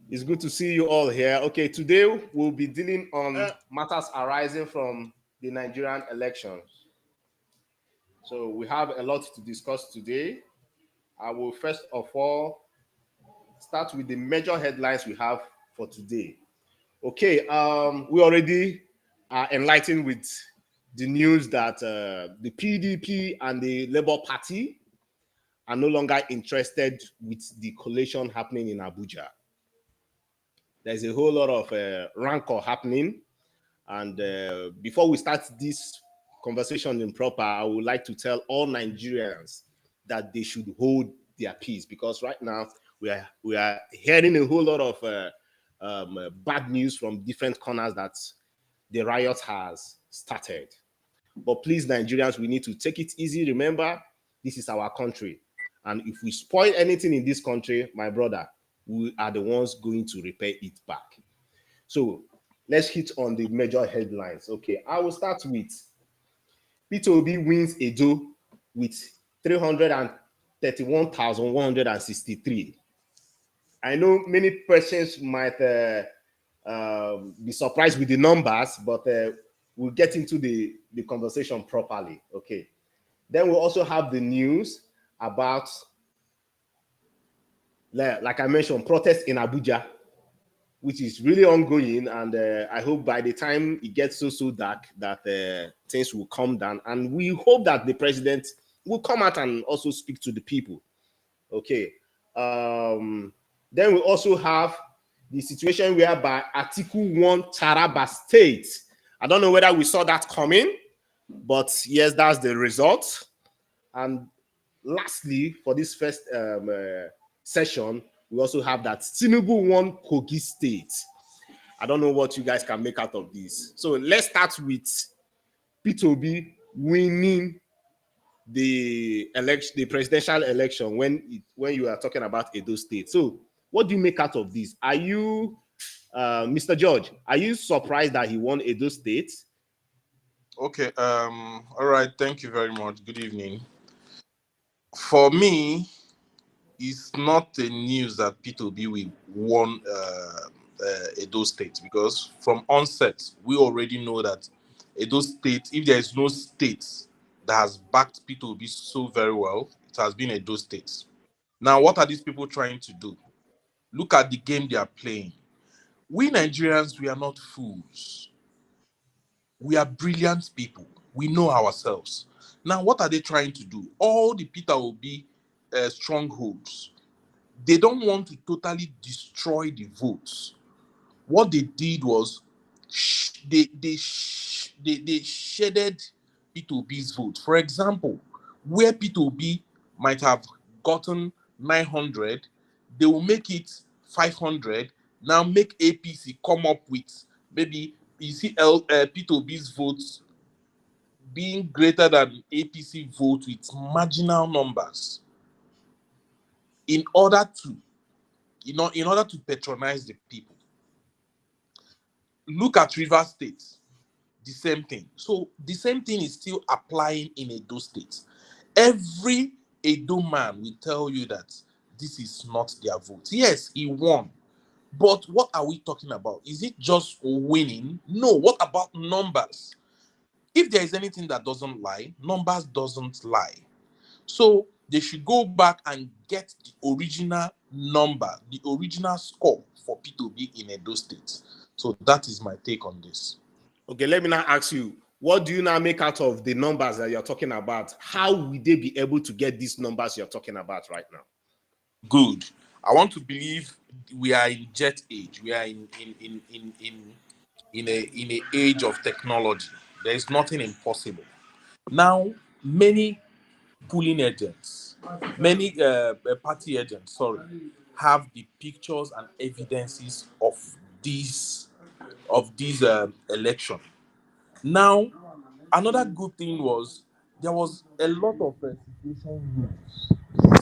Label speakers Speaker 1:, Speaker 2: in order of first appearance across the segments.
Speaker 1: It's good to see you all here. Okay, today we'll be dealing on matters arising from the Nigerian elections. So we have a lot to discuss today. I will first of all start with the major headlines we have for today. Okay, we already are enlightened with the news that the PDP and the Labour Party are no longer interested with the collation happening in Abuja. There's a whole lot of rancor happening. And before we start this conversation in proper, I would like to tell all Nigerians that they should hold their peace, because right now we are hearing a whole lot of bad news from different corners that the riot has started. But please, Nigerians, we need to take it easy. Remember, this is our country. And if we spoil anything in this country, my brother, we are the ones going to repair it back. So let's hit on the major headlines. Okay, I will start with Peter Obi wins Edo with 331,163. I know many persons might be surprised with the numbers, but we'll get into the conversation properly. Okay. Then we'll also have the news about, like I mentioned, protests in Abuja, which is really ongoing. And I hope by the time it gets so dark that things will calm down. And we hope that the president will come out and also speak to the people. Okay. Then we also have the situation whereby Atiku won Taraba State. I don't know whether we saw that coming, but yes, that's the result. And lastly, for this first session, we also have that Tinubu won Kogi State. I don't know what you guys can make out of this. So let's start with Peter Obi winning the election, the presidential election, when you are talking about Edo State. So what do you make out of this? Are you, Mr. George, are you surprised that he won Edo State?
Speaker 2: Okay. All right. Thank you very much. Good evening. For me, it's not a news that Peter Obi won Edo State, because from onset we already know that Edo State, if there is no state that has backed Peter Obi so very well, it has been Edo State. Now, what are these people trying to do? Look at the game they are playing. We Nigerians, we are not fools. We are brilliant people. We know ourselves. Now, what are they trying to do? All the Peter Obi strongholds, they don't want to totally destroy the votes. What they did was they shaded Peter Obi's vote. For example, where Peter Obi might have gotten 900, they will make it 500. Now make APC come up with, maybe you see Peter Obi's votes being greater than APC vote with marginal numbers, in order to, in order to patronize the people. Look at Rivers State, the same thing. So the same thing is still applying in Edo State. Every Edo man will tell you that this is not their vote. Yes, he won. But what are we talking about? Is it just winning? No. What about numbers? If there is anything that doesn't lie, numbers doesn't lie. So they should go back and get the original number, the original score for P2B in Edo State. So that is my take on this.
Speaker 1: Okay, let me now ask you, what do you now make out of the numbers that you're talking about? How will they be able to get these numbers you're talking about right now?
Speaker 2: Good. I want to believe we are in jet age. We are in a age of technology. There is nothing impossible. Now, many polling agents, many party agents, have the pictures and evidences of this election. Now, another good thing was there was a lot of situation rules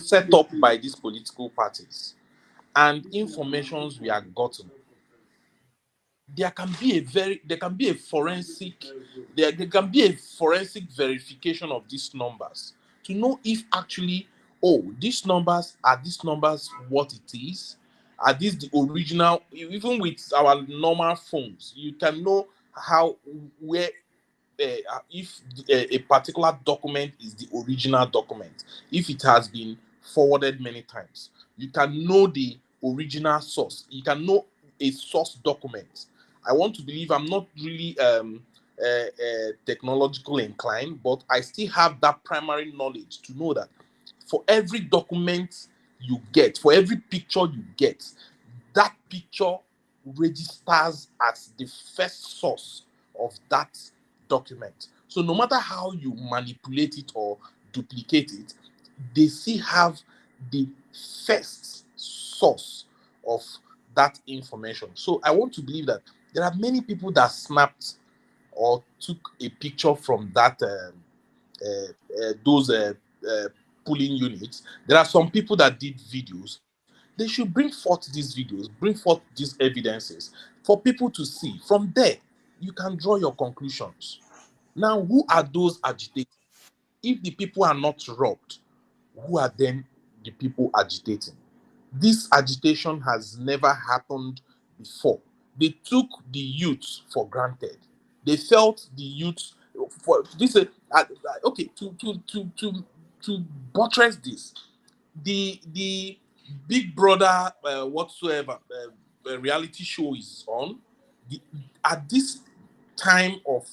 Speaker 2: set up by these political parties, and informations we are gotten. There can be a forensic there can be a forensic verification of these numbers to know if actually, oh, these numbers what it is. Are these the original? Even with our normal phones, you can know how where if a particular document is the original document, if it has been forwarded many times, you can know the original source. You can know a source document. I want to believe I'm not really technological inclined, but I still have that primary knowledge to know that for every document you get, for every picture you get, that picture registers as the first source of that document. So no matter how you manipulate it or duplicate it, they still have the first source of that information. So I want to believe that there are many people that snapped or took a picture from that those polling units. There are some people that did videos. They should bring forth these videos, bring forth these evidences for people to see. From there, you can draw your conclusions. Now, who are those agitating? If the people are not robbed, who are then the people agitating? This agitation has never happened before. They took the youth for granted. They felt the youth for this. Okay, to buttress this, the Big Brother whatsoever reality show is on. The, at this time of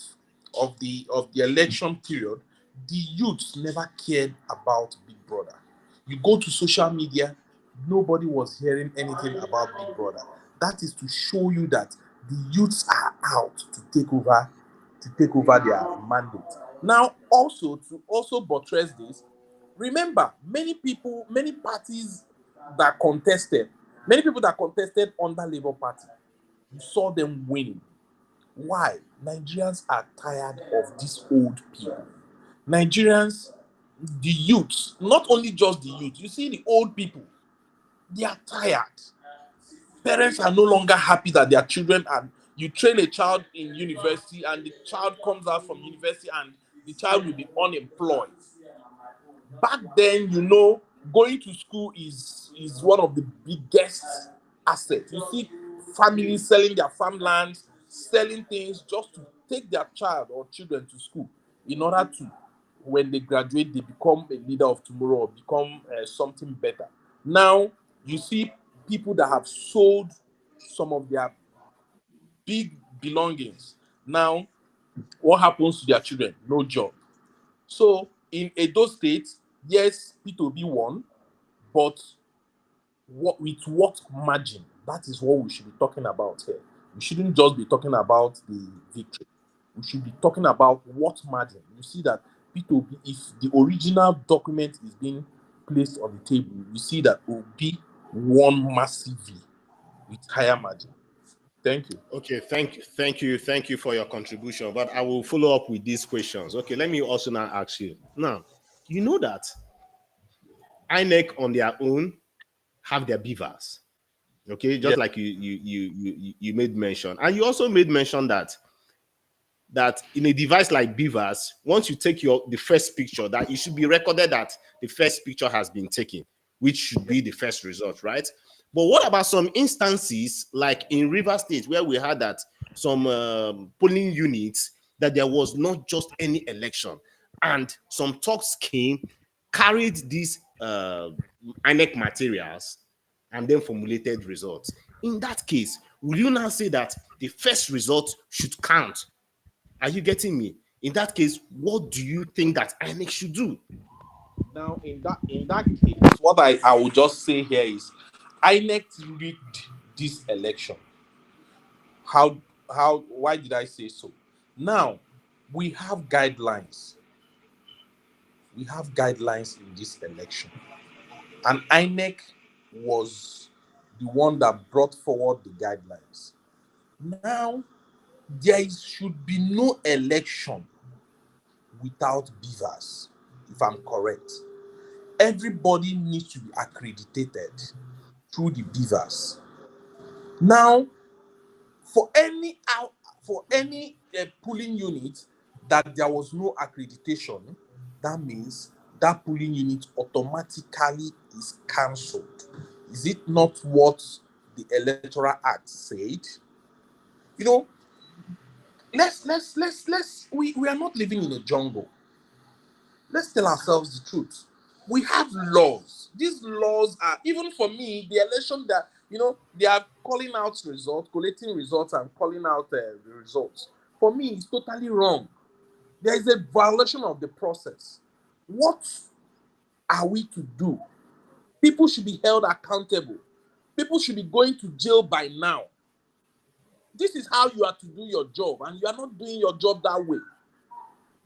Speaker 2: the election period, the youths never cared about Big Brother. You go to social media, nobody was hearing anything about Big Brother. That is to show you that the youths are out to take over their mandate. Now, also to also buttress this, remember many parties that contested, many people that contested under Labour Party, you saw them winning. Why? Nigerians are tired of these old people. Nigerians, the youth, not only just the youth, you see the old people, they are tired. Parents are no longer happy that their children are. You train a child in university, and the child comes out from university, and the child will be unemployed. Back then, going to school is one of the biggest assets. You see families selling their farmlands, selling things just to take their child or children to school in order to, when they graduate, they become a leader of tomorrow or become something better. Now, you see people that have sold some of their big belongings. Now, what happens to their children? No job. So in Edo State, yes, P2B won, but with what margin? That is what we should be talking about here. We shouldn't just be talking about the victory. We should be talking about what margin. You see that P2B, if the original document is being placed on the table, you see that Obi won massively with higher margin. Thank you.
Speaker 1: Okay, thank you for your contribution. But I will follow up with these questions. Okay, let me also now ask you. Now, you know that INEC on their own have their beavers. Okay,
Speaker 2: Yeah.
Speaker 1: just like you made mention, and you also made mention that in a device like beavers, once you take the first picture, that it should be recorded that the first picture has been taken, which should be the first result, right? But what about some instances like in River State where we had that some polling units that there was not just any election, and some talks came, carried these INEC materials, and then formulated results. In that case, will you now say that the first result should count? Are you getting me? In that case, what do you think that INEC should do?
Speaker 2: Now, in that case, what I will just say here is INEC rigged this election. How why did I say so? Now, we have guidelines. We have guidelines in this election. And INEC was the one that brought forward the guidelines. Now, should be no election without beavers, if I'm correct. Everybody needs to be accredited through the beavers. Now, for any polling unit that there was no accreditation, that means that polling unit automatically is cancelled. Is it not what the Electoral Act said, you know, we are not living in a jungle. Let's tell ourselves the truth. We have laws. These laws are, even for me, the election that, they are calling out results, collating results, and calling out the results. For me, it's totally wrong. There is a violation of the process. What are we to do? People should be held accountable. People should be going to jail by now. This is how you are to do your job, and you are not doing your job that way.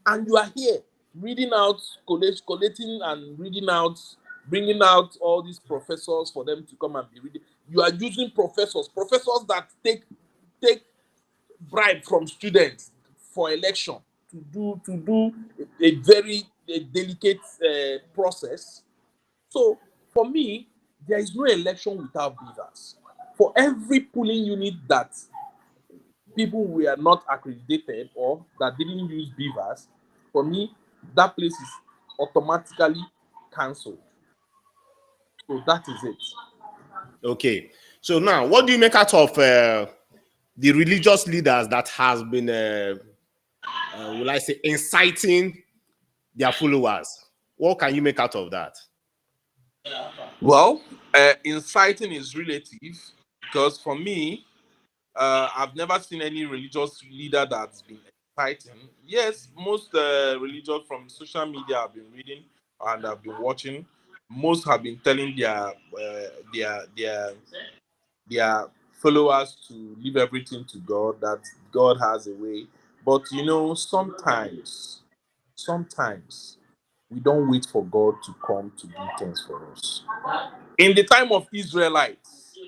Speaker 2: And you are here reading out, collating and reading out, bringing out all these professors for them to come and be reading. You are using professors that take bribe from students for election to do a very delicate process. So for me, there is no election without beavers. For every polling unit that people were not accredited or that didn't use beavers, for me, that place is automatically cancelled. So that is it.
Speaker 1: Okay. So now, what do you make out of the religious leaders that has been, will I say, inciting their followers? What can you make out of that?
Speaker 2: Well, inciting is relative because for me, I've never seen any religious leader that's been inciting. Yes, most religious from social media I've been reading and I've been watching, most have been telling their followers to leave everything to God, that God has a way. But sometimes we don't wait for God to come to do things for us. In the time of Israelites,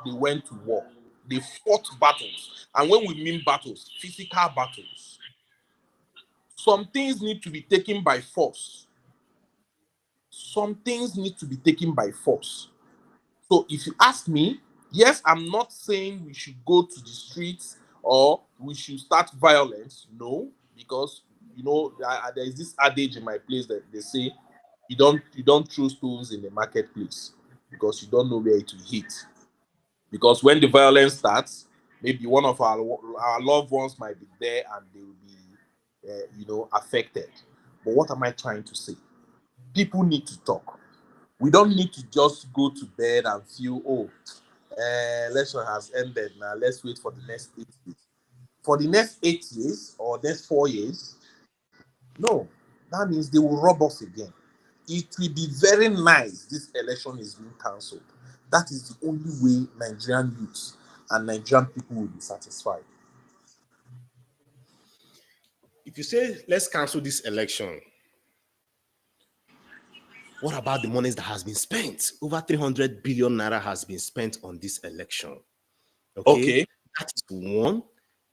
Speaker 2: they went to war. They fought battles. And when we mean battles, physical battles, some things need to be taken by force. Some things need to be taken by force. So if you ask me, yes, I'm not saying we should go to the streets or we should start violence. No, because there is this adage in my place that they say you don't throw stones in the marketplace because you don't know where it will hit. Because when the violence starts, maybe one of our loved ones might be there and they will be affected. But what am I trying to say? People need to talk. We don't need to just go to bed and feel, election has ended now. Let's wait for the next 8 years. For the next 8 years or next 4 years, no, that means they will rob us again. It will be very nice this election is being cancelled. That is the only way Nigerian youths and Nigerian people will be satisfied.
Speaker 1: If you say, let's cancel this election, what about the monies that has been spent? Over 300 billion naira has been spent on this election. Okay,
Speaker 2: Okay.
Speaker 1: that is one.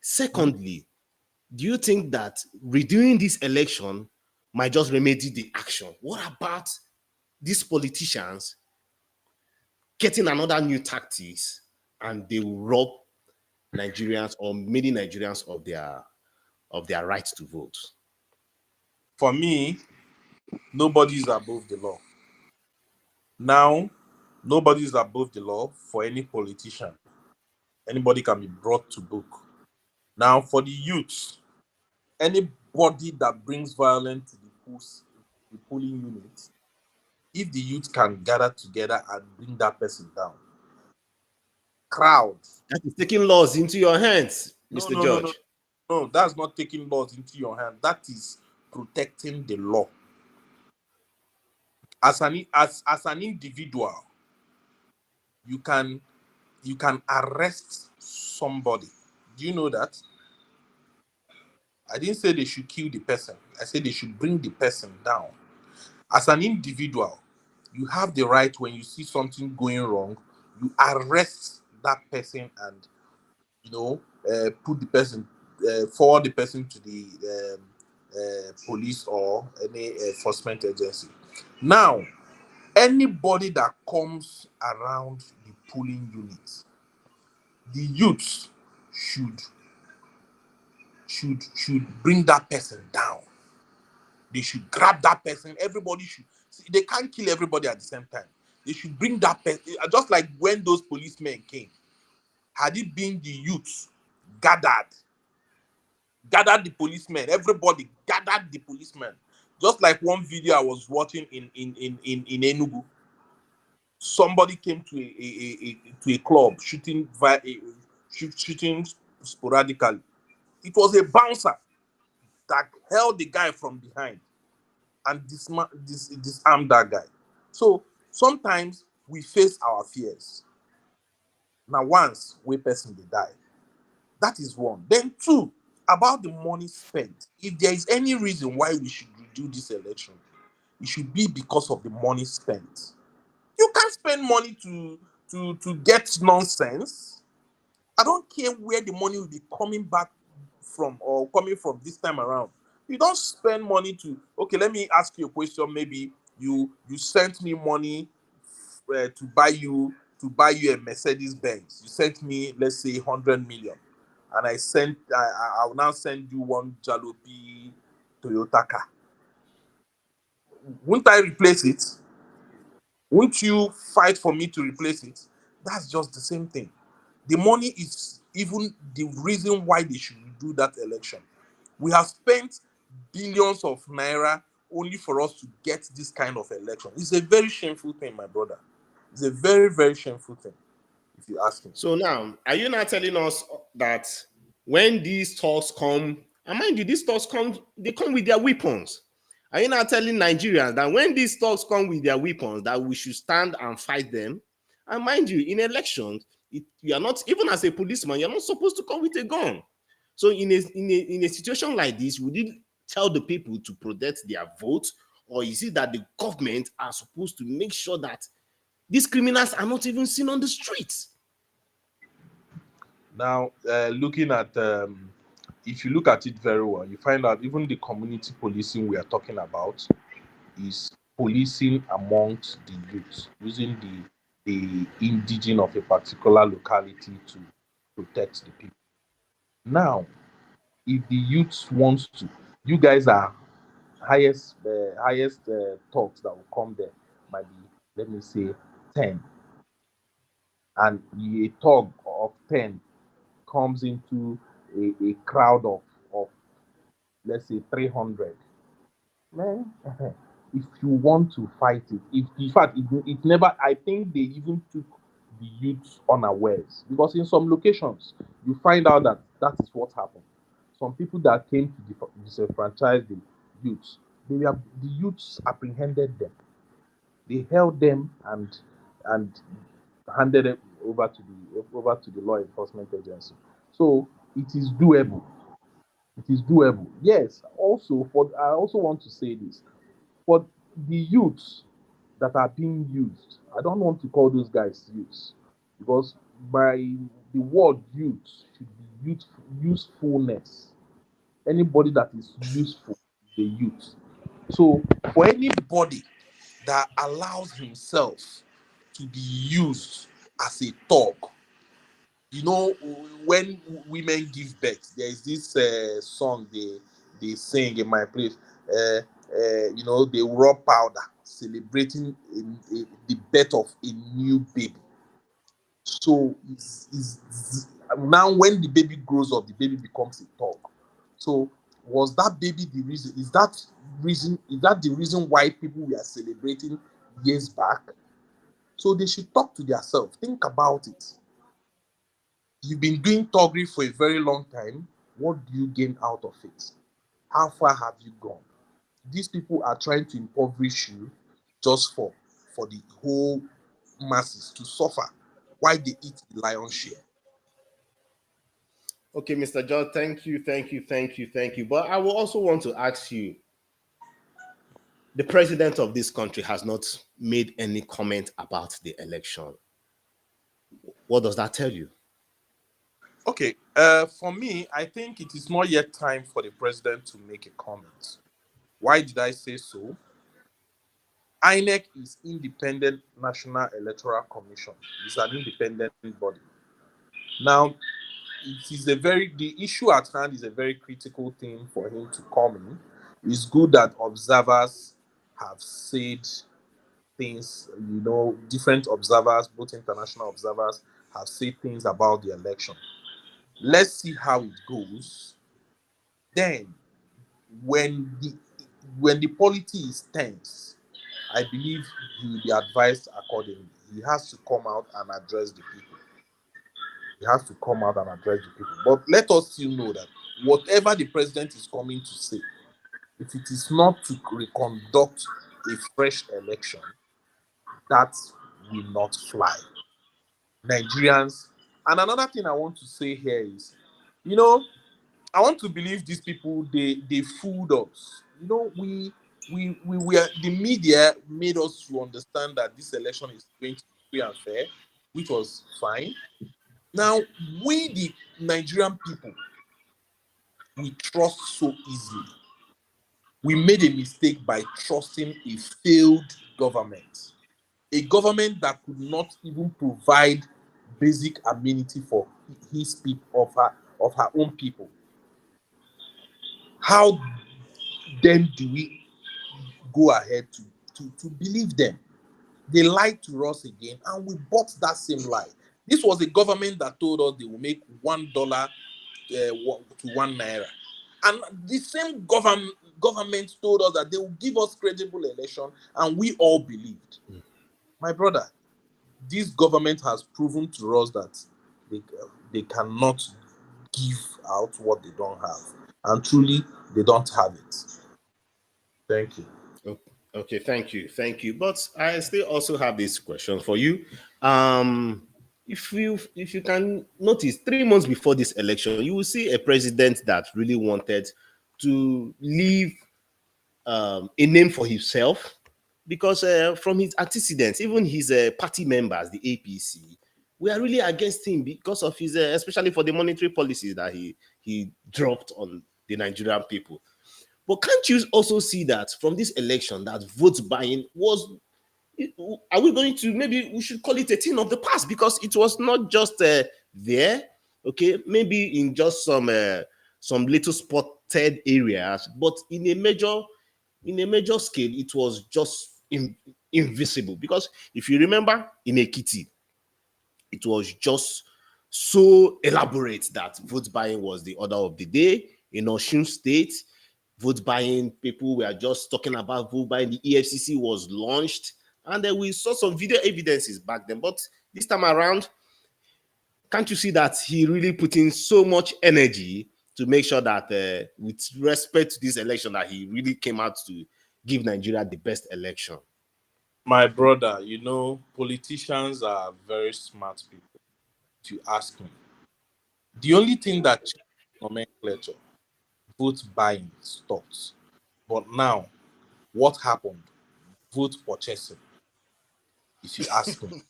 Speaker 1: Secondly, do you think that redoing this election might just remedy the action? What about these politicians getting another new tactics and they will rob Nigerians or many Nigerians of their right to vote?
Speaker 2: For me, nobody is above the law. Now, nobody is above the law for any politician. Anybody can be brought to book. Now, for the youths, anybody that brings violence to the polling unit, if the youth can gather together and bring that person down, crowd.
Speaker 1: That is taking laws into your hands,
Speaker 2: No,
Speaker 1: Mr.
Speaker 2: no, no, no,
Speaker 1: Judge.
Speaker 2: no. That's not taking laws into your hand. That is protecting the law. As an individual, you can arrest somebody. Do you know that? I didn't say they should kill the person. I said they should bring the person down. As an individual, you have the right when you see something going wrong, you arrest that person and put the person, forward the person to the police or any enforcement agency. Now, anybody that comes around the polling unit, the youths should bring that person down. They should grab that person. Everybody should. See, they can't kill everybody at the same time. They should bring that person. Just like when those policemen came, had it been the youth gathered the policemen, everybody gathered the policemen. Just like one video I was watching in Enugu, somebody came to a club shooting shooting sporadically. It was a bouncer that held the guy from behind and disarmed that guy. So sometimes we face our fears. Now, once we person they die, that is one. Then two, about the money spent. If there is any reason why we should redo this election, it should be because of the money spent. You can't spend money to get nonsense. I don't care where the money will be coming back from or coming from this time around. You don't spend money to, okay, let me ask you a question. Maybe you sent me money to buy you a Mercedes Benz. You sent me, let's say, 100 million, and I will now send you one Jalopy Toyota car. Won't I replace it? Won't you fight for me to replace it? That's just the same thing. The money is even the reason why they should do that election. We have spent billions of naira only for us to get this kind of election. It's a very shameful thing, my brother. It's a very, very shameful thing, if you ask me.
Speaker 1: So now, are you not telling us that when these talks come, and mind you, these talks come, they come with their weapons? Are you not telling Nigerians that when these talks come with their weapons, that we should stand and fight them? And mind you, in elections, you are not, even as a policeman, you're not supposed to come with a gun. So in a situation like this, would you tell the people to protect their vote, or is it that the government are supposed to make sure that these criminals are not even seen on the streets?
Speaker 2: Now, looking at, if you look at it very well, you find out even the community policing we are talking about is policing amongst the youth, using the indigene of a particular locality to protect the people. Now, if the youth wants to, you guys are highest talks that will come there might be, let me say, 10, and a talk of 10 comes into a crowd of let's say 300. Man, if you want to fight it, if in fact it never, I think they even took the youths unawares, because in some locations you find out that that is what happened. Some people that came to disenfranchise the youths, the youths apprehended them. They held them and handed them over to the law enforcement agency. So it is doable. It is doable. Yes. Also, I also want to say this for the youths that are being used. I don't want to call those guys youths, because by the word youth should be usefulness. Anybody that is useful is a youth. So for anybody that allows himself to be used as a dog, when women give birth, there is this song they sing in my place. They rub powder celebrating the birth of a new baby. So now when the baby grows up, the baby becomes a dog. So was that baby the reason? Is that the reason why people were celebrating years back? So they should talk to themselves. Think about it. You've been doing toggery for a very long time. What do you gain out of it? How far have you gone? These people are trying to impoverish you just for the whole masses to suffer while they eat the lion's share.
Speaker 1: Okay, Mr. John, thank you, thank you, thank you, thank you. But I will also want to ask you, the president of this country has not made any comment about the election. What does that tell you?
Speaker 2: Okay, for me, I think it is not yet time for the president to make a comment. Why did I say so? INEC is Independent National Electoral Commission. It's an independent body. Now, the issue at hand is a very critical thing for him to come in. It's good that observers have said things. Different observers, both international observers, have said things about the election. Let's see how it goes. Then, when the polity is tense, I believe he will be advised accordingly. He has to come out and address the people. He has to come out and address the people. But let us still know that whatever the president is coming to say, if it is not to reconduct a fresh election, that will not fly. Nigerians. And another thing I want to say here is, you know, I want to believe these people, they fooled us. We were, the media made us to understand that this election is going to be free and fair, which was fine. Now, we the Nigerian people, we trust so easily. We made a mistake by trusting a failed government, a government that could not even provide basic amenity for his people, of her own people. How then do we go ahead to believe them? They lied to us again, and we bought that same lie. This was a government that told us they will make $1 to 1 naira. And the same government told us that they will give us credible election, and we all believed. My brother, this government has proven to us that they cannot give out what they don't have. And truly, they don't have it. Thank you.
Speaker 1: Okay, thank you. But I still also have this question for you. If you can notice, 3 months before this election, you will see a president that really wanted to leave a name for himself, because from his antecedents, even his party members, the APC, we are really against him because of his, especially for the monetary policies that he dropped on the Nigerian people. But can't you also see that from this election that vote buying was, are we going to, maybe we should call it a thing of the past, because it was not just there, okay, maybe in just some little spotted areas, but in a major scale, it was just invisible. Because if you remember, in Ekiti, it was just so elaborate that vote buying was the order of the day. In Osun State, vote buying, people were just talking about vote buying. The EFCC was launched, and then we saw some video evidences back then. But this time around, can't you see that he really put in so much energy to make sure that, with respect to this election, that he really came out to give Nigeria the best election?
Speaker 2: My brother, politicians are very smart people, if you ask me. The only thing that changed nomenclature, vote buying stopped. But now, what happened? Vote purchasing, if you ask me.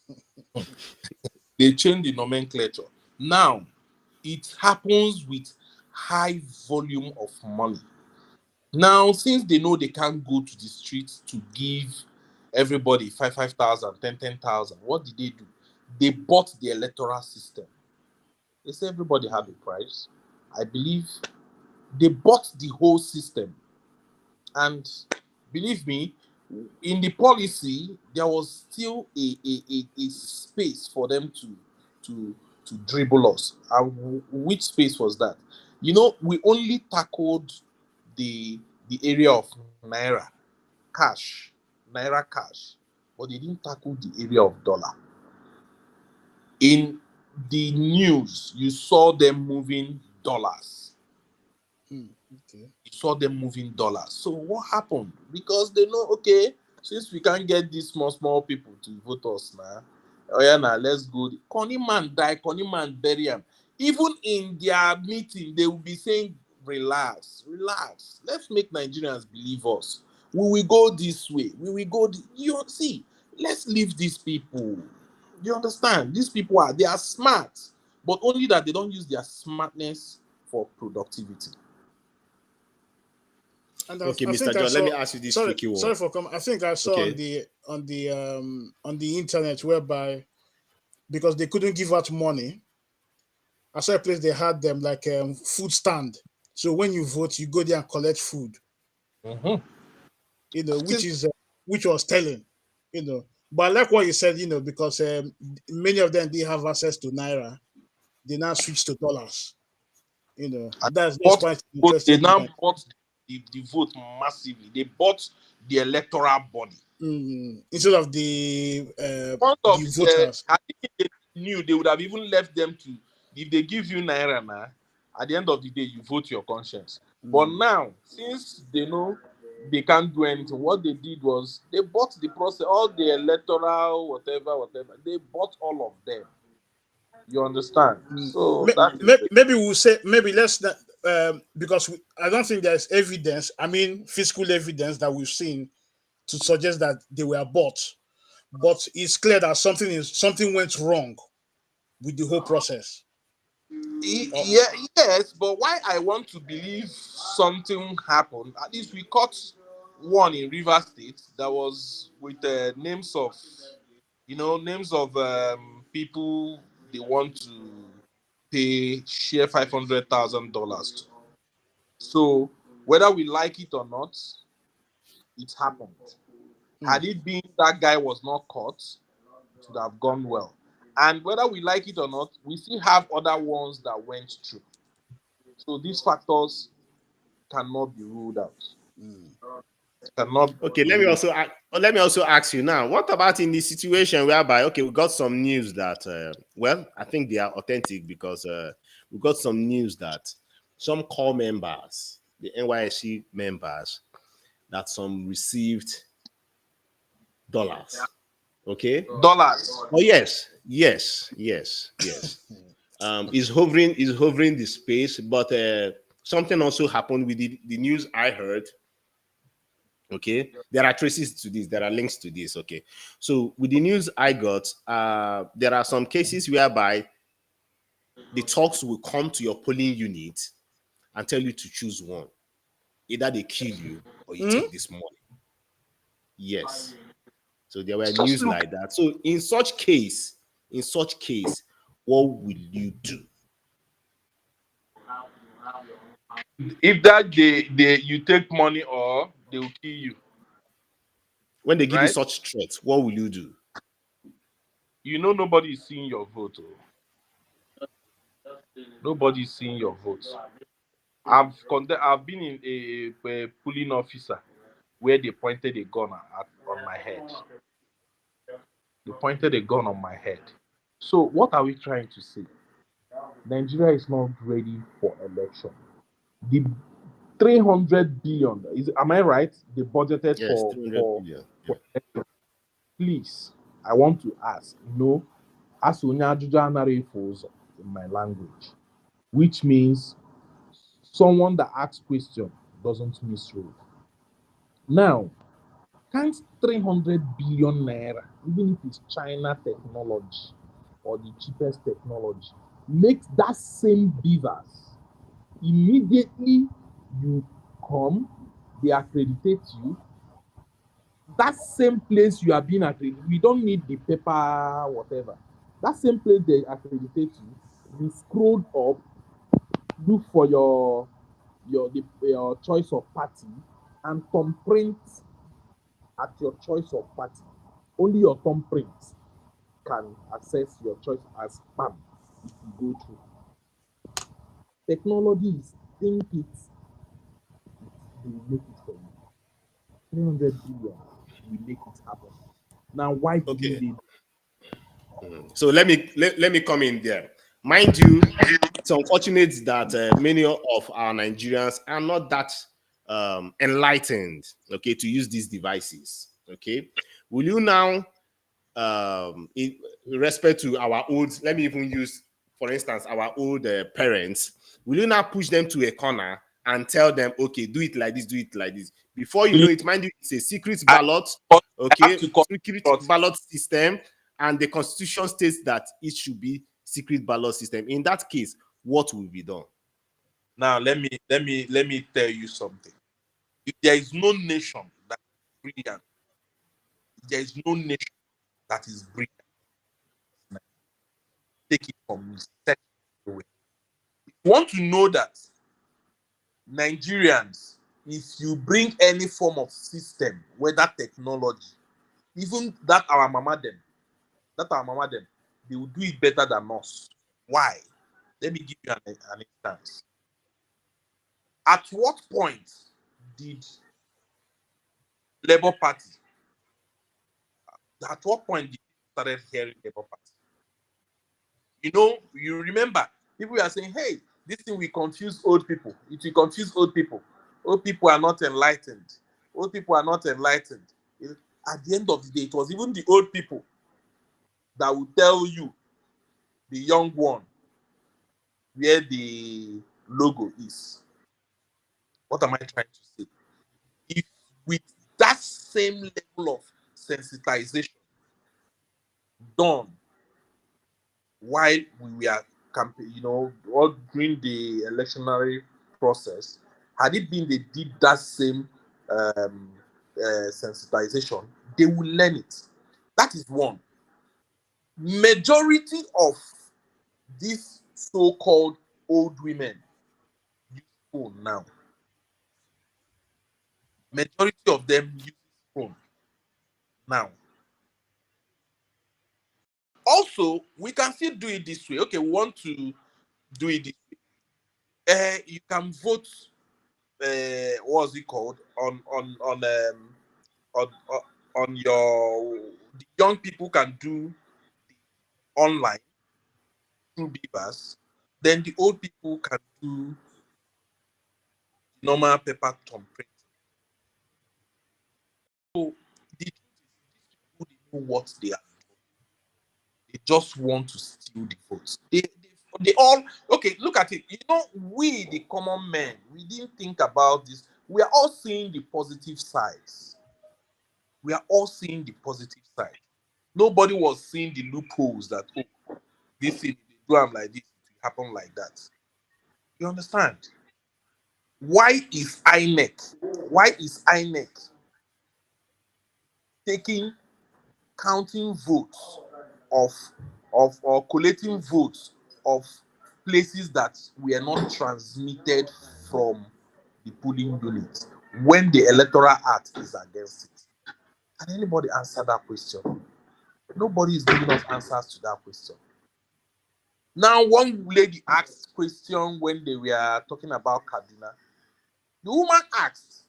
Speaker 2: They changed the nomenclature. Now, it happens with high volume of money. Now, since they know they can't go to the streets to give everybody 5,000, 10,000, what did they do? They bought the electoral system. They say everybody have a price. I believe they bought the whole system. And believe me, in the policy, there was still a space for them to dribble us. And which space was that? We only tackled the area of naira cash, but they didn't tackle the area of dollar. In the news, you saw them moving dollars.
Speaker 3: Okay.
Speaker 2: You saw them moving dollars. So what happened? Because they know, okay, since we can't get these small people to vote us now, oh yeah, now let's go. Connie man die, Connie man bury him. Even in their meeting, they will be saying, relax. Let's make Nigerians believe us. We will go this way. We will go. You see, let's leave these people. You understand? These people they are smart, but only that they don't use their smartness for productivity.
Speaker 3: And
Speaker 1: Okay,
Speaker 3: I think
Speaker 1: Mr.
Speaker 3: I
Speaker 1: John, let
Speaker 3: saw.
Speaker 1: me ask you this
Speaker 3: Sorry,
Speaker 1: tricky one.
Speaker 3: sorry for coming. I think I saw
Speaker 1: Okay.
Speaker 3: on the internet, whereby, because they couldn't give out money, I saw a place they had them like food stand. So when you vote, you go there and collect food.
Speaker 2: Mm-hmm.
Speaker 3: Which was telling. you know. But I like what you said, because many of them did have access to naira. They now switch to dollars.
Speaker 2: And
Speaker 3: That's
Speaker 2: bought
Speaker 3: quite an
Speaker 2: vote, they
Speaker 3: interesting
Speaker 2: now
Speaker 3: event.
Speaker 2: bought the vote massively. They bought the electoral body.
Speaker 3: Instead of the
Speaker 2: Part of
Speaker 3: voters.
Speaker 2: I think they knew they would have even left them to, if they give you naira now, at the end of the day you vote your conscience. But now, since they know they can't do anything, what they did was they bought the process, all the electoral, whatever. They bought all of them. You understand? So that is it.
Speaker 3: Maybe we'll say, maybe let's not, because I don't think there's evidence, I mean, physical evidence that we've seen to suggest that they were bought. But it's clear that something went wrong with the whole process. Oh,
Speaker 2: Yeah, yes, but why I want to believe something happened? At least we caught one in River State that was with names of, names of people they want to pay share $500,000 to. So whether we like it or not, it happened. Had it been that guy was not caught, it would have gone well. And whether we like it or not, we still have other ones that went through. So these factors cannot be ruled out. Cannot
Speaker 1: Okay,
Speaker 2: be ruled.
Speaker 1: let me also ask you now. What about in the situation whereby, okay, we got some news that well, I think they are authentic because we got some news that some core members, the NYSC members, that some received dollars. Okay.
Speaker 2: Dollars.
Speaker 1: Oh yes. Is hovering the space, but something also happened with the news I heard. Okay, there are traces to this, there are links to this. Okay, so with the news I got, there are some cases whereby the talks will come to your polling unit and tell you to choose one. Either they kill you or you take this money. Yes. So there were
Speaker 2: Just
Speaker 1: news
Speaker 2: look.
Speaker 1: like that. So in such case, what will you do?
Speaker 2: If that they you take money or they will kill you,
Speaker 1: When they give you
Speaker 2: right?
Speaker 1: such threats, what will you do?
Speaker 2: You know nobody is seeing your vote. Nobody is seeing your vote. I've been in a polling officer where they pointed a gun on my head. They pointed a gun on my head. So what are we trying to say? Nigeria is not ready for election. The 300 billion is, am I right? They budgeted
Speaker 1: Yes, 300 billion. Yeah.
Speaker 2: for election. Please, I want to ask, as onye ajụjụ anaghị efu ụzọ in my language, which means someone that asks question doesn't misread. Now, can't 300 billion naira, even if it's China technology or the cheapest technology, make that same beavers immediately you come, they accreditate you. That same place you are being accredited, we don't need the paper, whatever. That same place they accreditate you, we scroll up, look for your choice of party, and thumbprint at your choice of party. Only your thumbprint can access your choice as spam if you go through. Technology is think it, they will make it for you. 300 billion will make it happen. Now, why didn't
Speaker 1: Okay.
Speaker 2: they?
Speaker 1: So let me come in there. Mind you, it's unfortunate that many of our Nigerians are not that enlightened, okay, to use these devices. Okay, will you now, in respect to our old, let me even use, for instance, our old parents, will you now push them to a corner and tell them, okay, do it like this, do it like this? Before you know it, mind you, it's a secret ballot,
Speaker 2: I have
Speaker 1: okay,
Speaker 2: to call
Speaker 1: secret
Speaker 2: short.
Speaker 1: ballot system, and the constitution states that it should be secret ballot system. In that case, what will be done?
Speaker 2: Now, let me tell you something. If there is no nation that is brilliant, if there is no nation that is brilliant, take it from me. Set it away. You want to know that Nigerians, if you bring any form of system, whether technology, Even that our mama them, they will do it better than us. Why? Let me give you an instance. At what point did Labour Party, at what point did you started hearing Labour Party? You know, you remember, people are saying, hey, this thing will confuse old people. It will confuse old people. Old people are not enlightened. Old people are not enlightened. At the end of the day, it was even the old people that will tell you, the young one, where the logo is. What am I trying to say? If with that same level of sensitization done while we were campaign, all during the electionary process, had it been they did that same sensitization, they will learn it. That is one. Majority of these so-called old women use phone now. Majority of them use phone now. Also, we can still do it this way. Okay, we want to do it this way. You can vote. What's it called on on your, the young people can do online through Beavers. Then the old people can do normal paper thumb print. So the truth is, these people, they know what they are doing. They just want to steal the votes. They all, okay, look at it. We the common men, we didn't think about this. We are all seeing the positive sides. We are all seeing the positive side. Nobody was seeing the loopholes that, oh, this thing, they do them like this, it will happen like that. You understand? Why is INEC taking, counting votes of or collating votes of places that were not transmitted from the polling unit when the electoral act is against it? Can anybody answer that question? Nobody is giving us answers to that question. Now, one lady asked question when they were talking about Kaduna. The woman asked,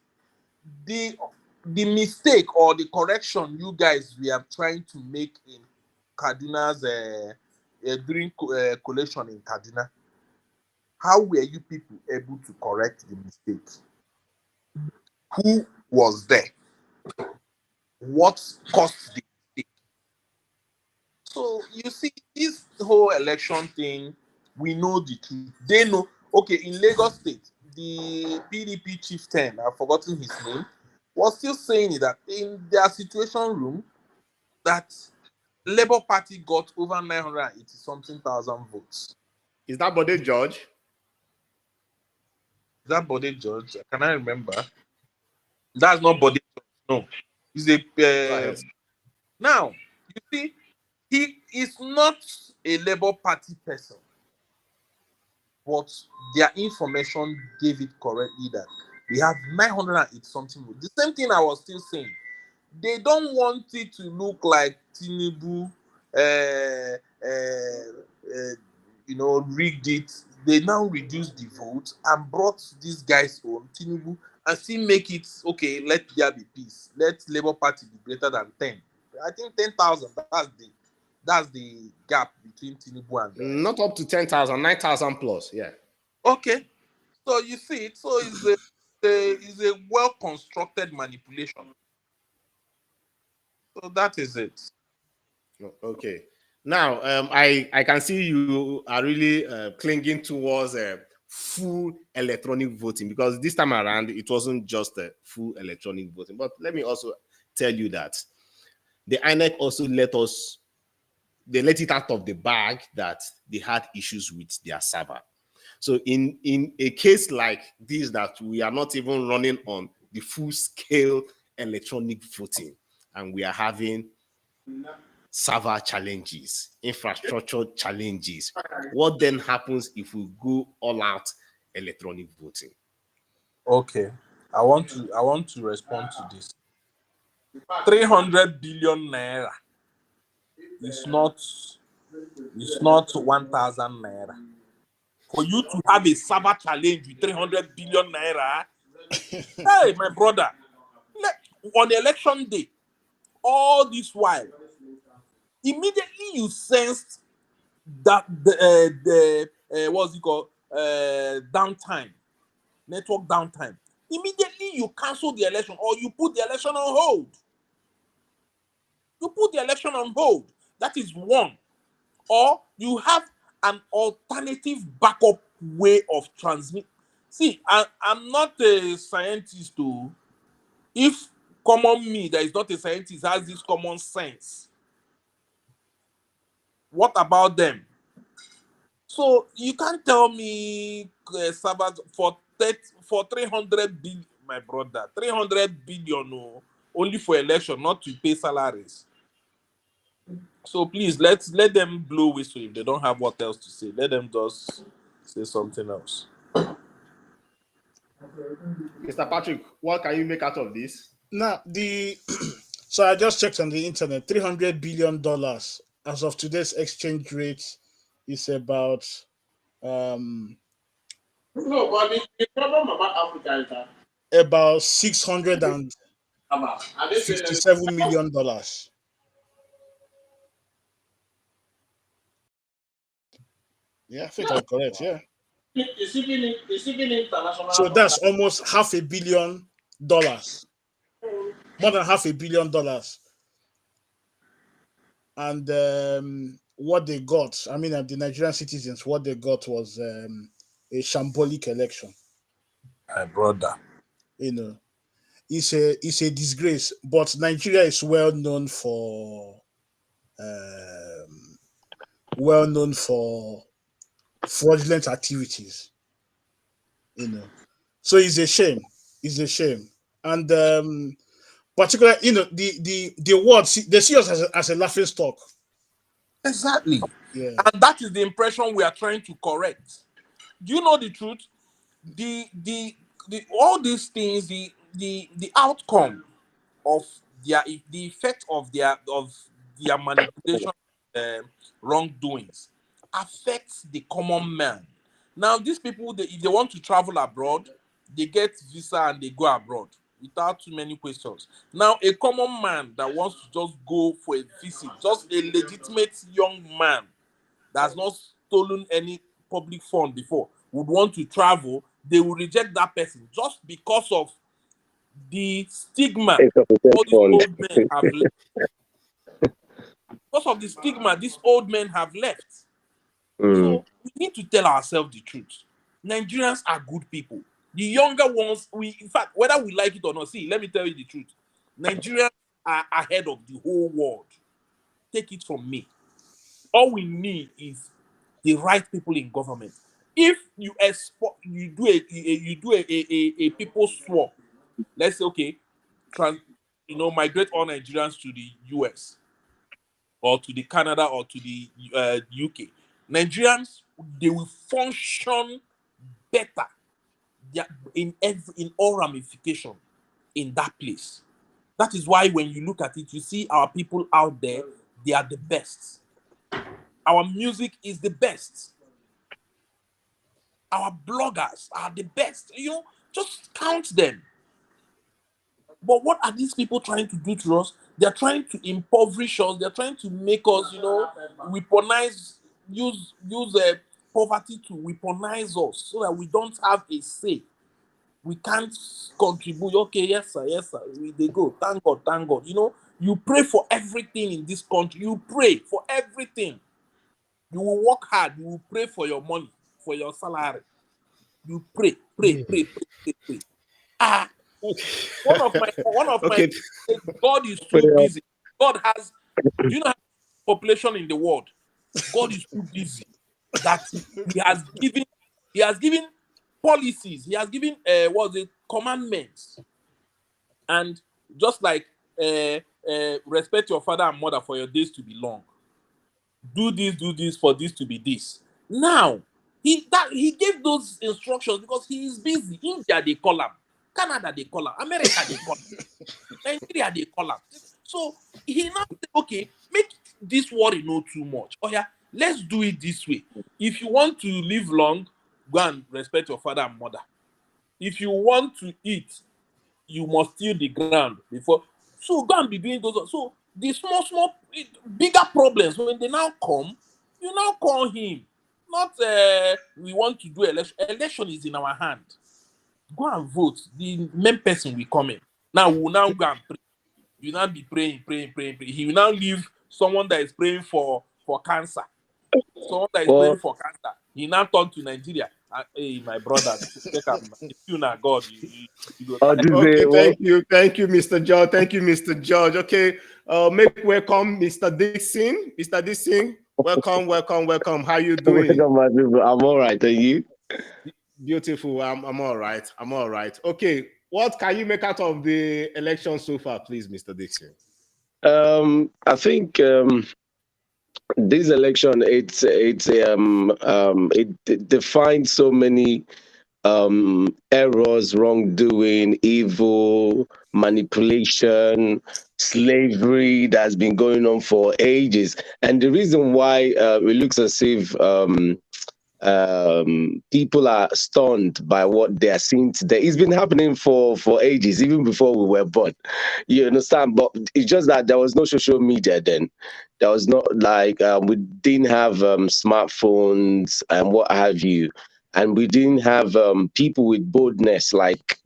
Speaker 2: the mistake or the correction you guys were trying to make in Kaduna's during collation in Kaduna, how were you people able to correct the mistake? Who was there? What caused the mistake? So you see, this whole election thing, we know the truth. They know. Okay, in Lagos State, the PDP chieftain, I've forgotten his name, was still saying that in their situation room, that Labour Party got over 980 something thousand votes.
Speaker 1: Is that Bode George?
Speaker 2: Is that Bode George? Can I remember? That's not Bode George. No, he's a. Now you see, he is not a Labour Party person, but their information gave it correctly that we have 908 something votes. The same thing I was still saying. They don't want it to look like Tinubu, rigged it. They now reduced the vote and brought these guys on Tinubu and still make it okay. Let there be peace. Let Labour Party be greater than 10. I think 10,000. That's the gap between Tinubu and
Speaker 1: not up to 10,000, 9,000 plus. Yeah.
Speaker 2: Okay. So you see it. So it's a well constructed manipulation. So that is it.
Speaker 1: Okay. Now, I can see you are really clinging towards full electronic voting, because this time around it wasn't just full electronic voting. But let me also tell you that the INEC also they let it out of the bag that they had issues with their server. So in a case like this, that we are not even running on the full scale electronic voting, and we are having server challenges, infrastructure challenges, what then happens if we go all out electronic voting?
Speaker 2: Okay. I want to respond to this. 300 billion naira is not 1,000 naira. For you to have a server challenge with 300 billion naira, hey, my brother, on election day, all this while, immediately you sensed that the what's it called, downtime, network downtime. Immediately you cancel the election or you put the election on hold. You put the election on hold. That is one. Or you have an alternative backup way of transmit. See, I'm not a scientist too. If common me that is not a scientist has this common sense, what about them? So you can't tell me servers for 300 billion, my brother, 300 billion only for election, not to pay salaries. So please let them blow whistle if they don't have what else to say. Let them just say something else.
Speaker 1: Mr. Patrick, what can you make out of this?
Speaker 3: Now so I just checked on the internet. $300 billion as of today's exchange rate is about
Speaker 4: No, but the problem about Africa is that
Speaker 3: about $657
Speaker 4: are they saying
Speaker 3: million. Yeah, I think I'm correct. Yeah.
Speaker 4: it's even international?
Speaker 3: So that's almost $500 million, more than $500 million. And what they got, I mean, the Nigerian citizens, what they got was a shambolic election.
Speaker 2: My brother.
Speaker 3: You know, it's a disgrace. But Nigeria is well known for fraudulent activities. You know, so it's a shame. It's a shame. And particularly, the world they see us as a laughing stock.
Speaker 2: Exactly.
Speaker 3: Yeah.
Speaker 2: And that is the impression we are trying to correct. Do you know the truth? The all these things, the outcome of the effect of their manipulation, wrongdoings affects the common man. Now, these people, if they want to travel abroad, they get visa and they go abroad without too many questions. Now, a common man that wants to just go for a visit, just a legitimate young man that has not stolen any public fund before, would want to travel, they will reject that person just because of the stigma all these old men have left. Because of the stigma these old men have left. So we need to tell ourselves the truth. Nigerians are good people. The younger ones, in fact, whether we like it or not, see, let me tell you the truth. Nigerians are ahead of the whole world. Take it from me. All we need is the right people in government. If you do a people swap, let's say, okay, migrate all Nigerians to the US or to the Canada or to the UK. Nigerians, they will function better in all ramification in that place. That is why when you look at it, you see our people out there, they are the best. Our music is the best. Our bloggers are the best. Just count them. But what are these people trying to do to us? They're trying to impoverish us. They're trying to make us, weaponize, use poverty to weaponize us so that we don't have a say. We can't contribute. Okay, yes, sir, yes, sir. They go. Thank God, thank God. You pray for everything in this country. You pray for everything. You will work hard. You will pray for your money, for your salary. You pray. One of my God is too busy. God has, do you know how much population in the world? God is too busy that he has given policies, he has given commandments. And just like respect your father and mother for your days to be long. Do this for this to be this. Now, he gave those instructions because he is busy. India, they call him.
Speaker 5: Canada they call am, America they call am, Nigeria they call am. So he now say, okay, make this worry no too much. Oh yeah, let's do it this way. If you want to live long, go and respect your father and mother. If you want to eat, you must till the ground before. So go and be doing those. So the small, bigger problems when they now come, you now call him. Not we want to do election. Election is in our hand. Go and vote. The main person will come in. Now we will now go and pray. You now be praying. He will now leave someone that is praying for cancer. Someone that is
Speaker 6: Well,
Speaker 5: praying for cancer. He now turn to Nigeria. Hey, my brother, check out. If you not God, you go
Speaker 6: I'll
Speaker 5: die.
Speaker 6: just
Speaker 1: Okay,
Speaker 6: say, well,
Speaker 1: thank you, Mr. George. Thank you, Mr. George. Okay, make welcome, Mr. Dixon. Mr. Dixon, welcome. How you doing?
Speaker 6: welcome, my people. I'm all right. And you?
Speaker 1: Beautiful. I'm all right. Okay, what can you make out of the election so far, please, Mr. Dixon?
Speaker 6: I think this election it defines so many errors, wrongdoing, evil, manipulation, slavery that's been going on for ages. And the reason why it looks as if people are stunned by what they are seeing today. It's been happening for ages, even before we were born. You understand? But it's just that there was no social media then. There was not like we didn't have smartphones and what have you. And we didn't have people with boldness like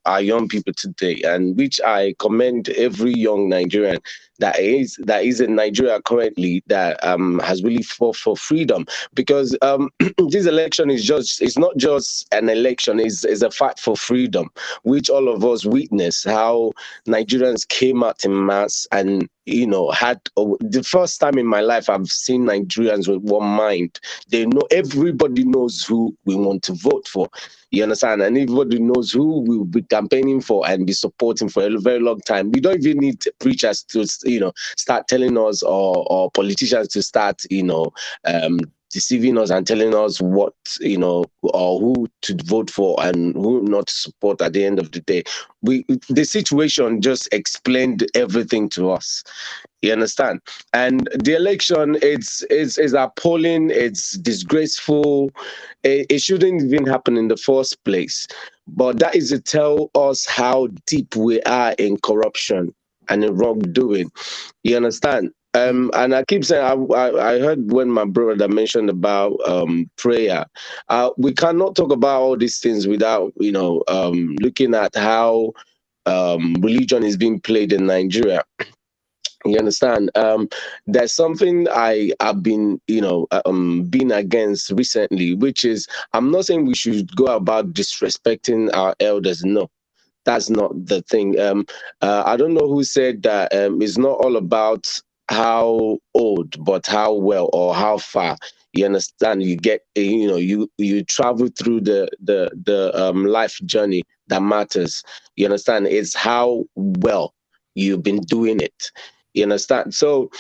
Speaker 6: our young people today, and which I commend every young Nigerian that is in Nigeria currently that has really fought for freedom, because this election it's not just an election, it's a fight for freedom, which all of us witness how Nigerians came out in mass and had the first time in my life I've seen Nigerians with one mind. They know, everybody knows who we want to vote for. You understand? And everybody knows who we'll be campaigning for and be supporting for a very long time. We don't even need preachers to, start telling us, or politicians to start, deceiving us and telling us what, or who to vote for and who not to support at the end of the day. The situation just explained everything to us. You understand? And the election, it's appalling, it's disgraceful. It shouldn't even happen in the first place. But that is to tell us how deep we are in corruption and in wrongdoing. You understand? And I keep saying, I heard when my brother mentioned about prayer. We cannot talk about all these things without, looking at how religion is being played in Nigeria. You understand? There's something I have been, been against recently, which is, I'm not saying we should go about disrespecting our elders. No, that's not the thing. I don't know who said that it's not all about how old, but how well or how far. You understand? You get, you travel through the life journey that matters. You understand? It's how well you've been doing it. You understand? So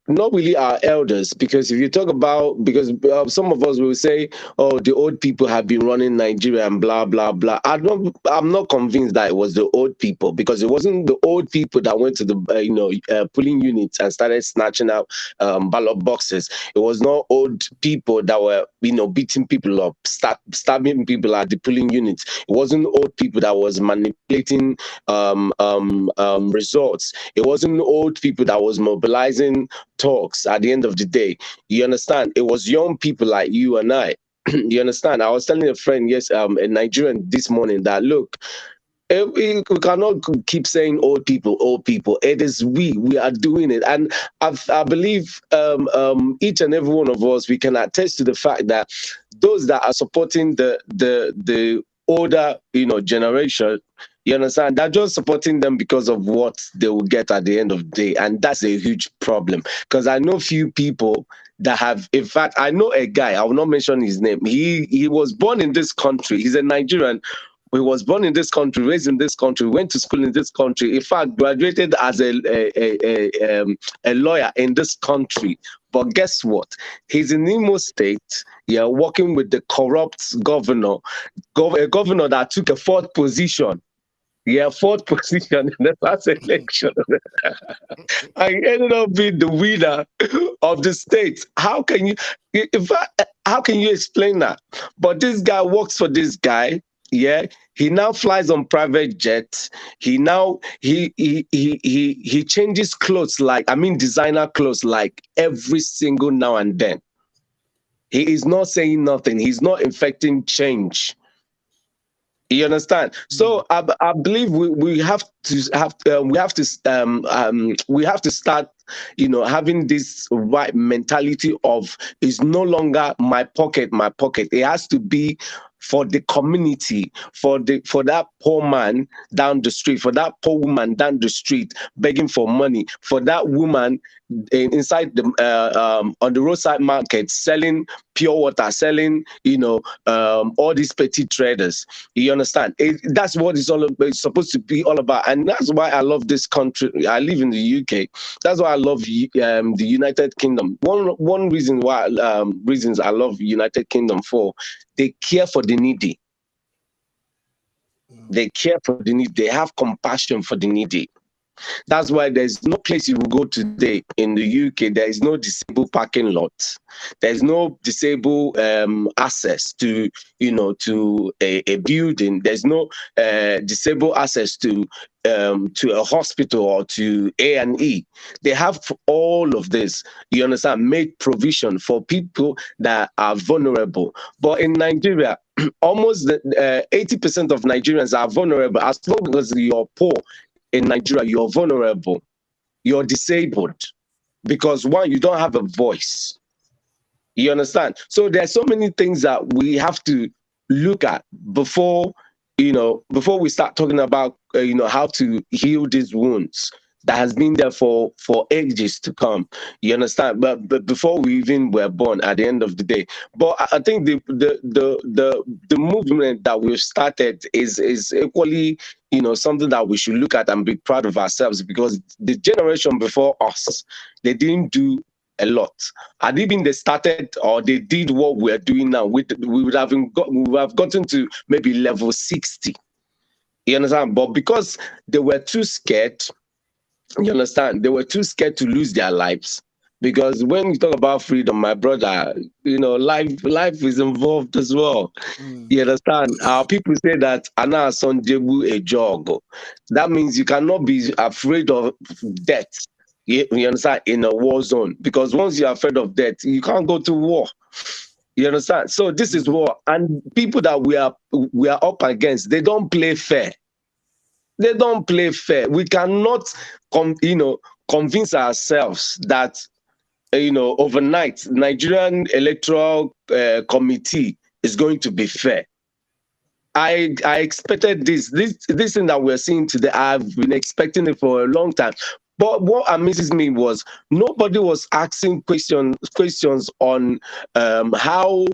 Speaker 6: not really our elders, because if you talk about, because some of us will say, oh, the old people have been running Nigeria and blah blah blah. I'm not convinced that it was the old people, because it wasn't the old people that went to the polling units and started snatching out ballot boxes. It was not old people that were beating people up, stabbing people at the polling units. It wasn't old people that was manipulating results. It wasn't old people that was mobilizing talks at the end of the day. You understand? It was young people like you and I. You understand? I was telling a friend, yes, a Nigerian this morning, that look, we cannot keep saying old people, old people. It is we are doing it. And I believe each and every one of us, we can attest to the fact that those that are supporting the older generation, you understand, they're just supporting them because of what they will get at the end of the day. And that's a huge problem, because I know few people that have, in fact, I know a guy, I will not mention his name. He was born in this country. He's a Nigerian, He was born in this country, raised in this country, went to school in this country. In fact, graduated as a lawyer in this country. But guess what? He's in Imo State, yeah, working with the corrupt governor, a governor that took a fourth position. Yeah, fourth position in the last election. I ended up being the winner of the state. How can you, how can you explain that? But this guy works for this guy. Yeah, he now flies on private jets. He now he changes clothes, like, I mean, designer clothes, like every single now and then. He is not saying nothing. He's not infecting change. You understand? So I believe we have to start, having this right mentality of, it's no longer my pocket, my pocket. It has to be for the community, for that poor man down the street, for that poor woman down the street begging for money, for that woman inside the on the roadside market selling pure water, selling all these petty traders. You understand? That's what it's supposed to be all about, and that's why I love this country. I live in the UK. That's why I love the United Kingdom. One reason why reasons I love United Kingdom for, they care for the needy. They care for the needy. They have compassion for the needy. That's why there's no place you will go today in the UK. There is no disabled parking lot. There's no disabled access to, to a building. There's no disabled access to a hospital or to A&E. They have all of this. You understand? Make provision for people that are vulnerable. But in Nigeria, almost 80% of Nigerians are vulnerable. As long as you're poor in Nigeria, you're vulnerable, you're disabled, because one, you don't have a voice. You understand? So there are so many things that we have to look at before we start talking about how to heal these wounds that has been there for ages to come. You understand? But before we even were born, at the end of the day. But I think the movement that we've started is equally something that we should look at and be proud of ourselves, because the generation before us, they didn't do a lot. And even they started, or they did what we're doing now, we would have gotten to maybe level 60. You understand? But because they were too scared, you understand? They were too scared to lose their lives. Because when you talk about freedom, my brother, life is involved as well. You understand? Our people say that Ana son debu a jog. That means you cannot be afraid of death. You understand? In a war zone. Because once you're afraid of death, you can't go to war. You understand? So this is war. And people that we are up against, they don't play fair. They don't play fair. We cannot, convince ourselves that, overnight, Nigerian Electoral Committee is going to be fair. I expected this thing that we're seeing today. I've been expecting it for a long time. But what amazes me was nobody was asking questions on how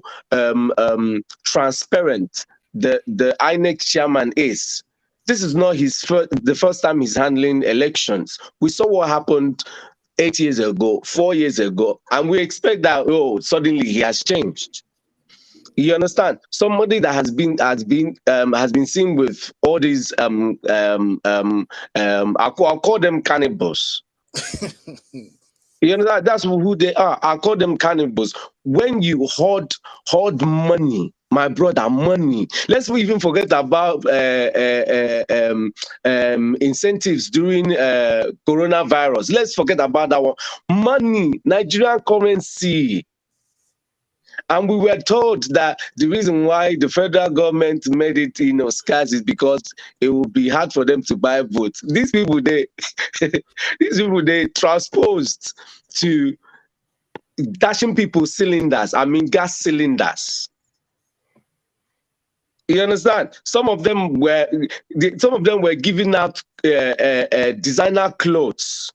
Speaker 6: transparent the INEC chairman is. This is not the first time he's handling elections. We saw what happened 8 years ago, 4 years ago, and we expect that suddenly he has changed. You understand? Somebody that has been seen with all these I'll call them cannibals. You know, that's who they are. I call them cannibals. When you hoard money, my brother, money. Let's even forget about incentives during coronavirus. Let's forget about that one. Money, Nigerian currency. And we were told that the reason why the federal government made it, scarce is because it would be hard for them to buy votes. These people, they transposed to dashing people cylinders. I mean, gas cylinders. You understand? Some of them were giving out designer clothes.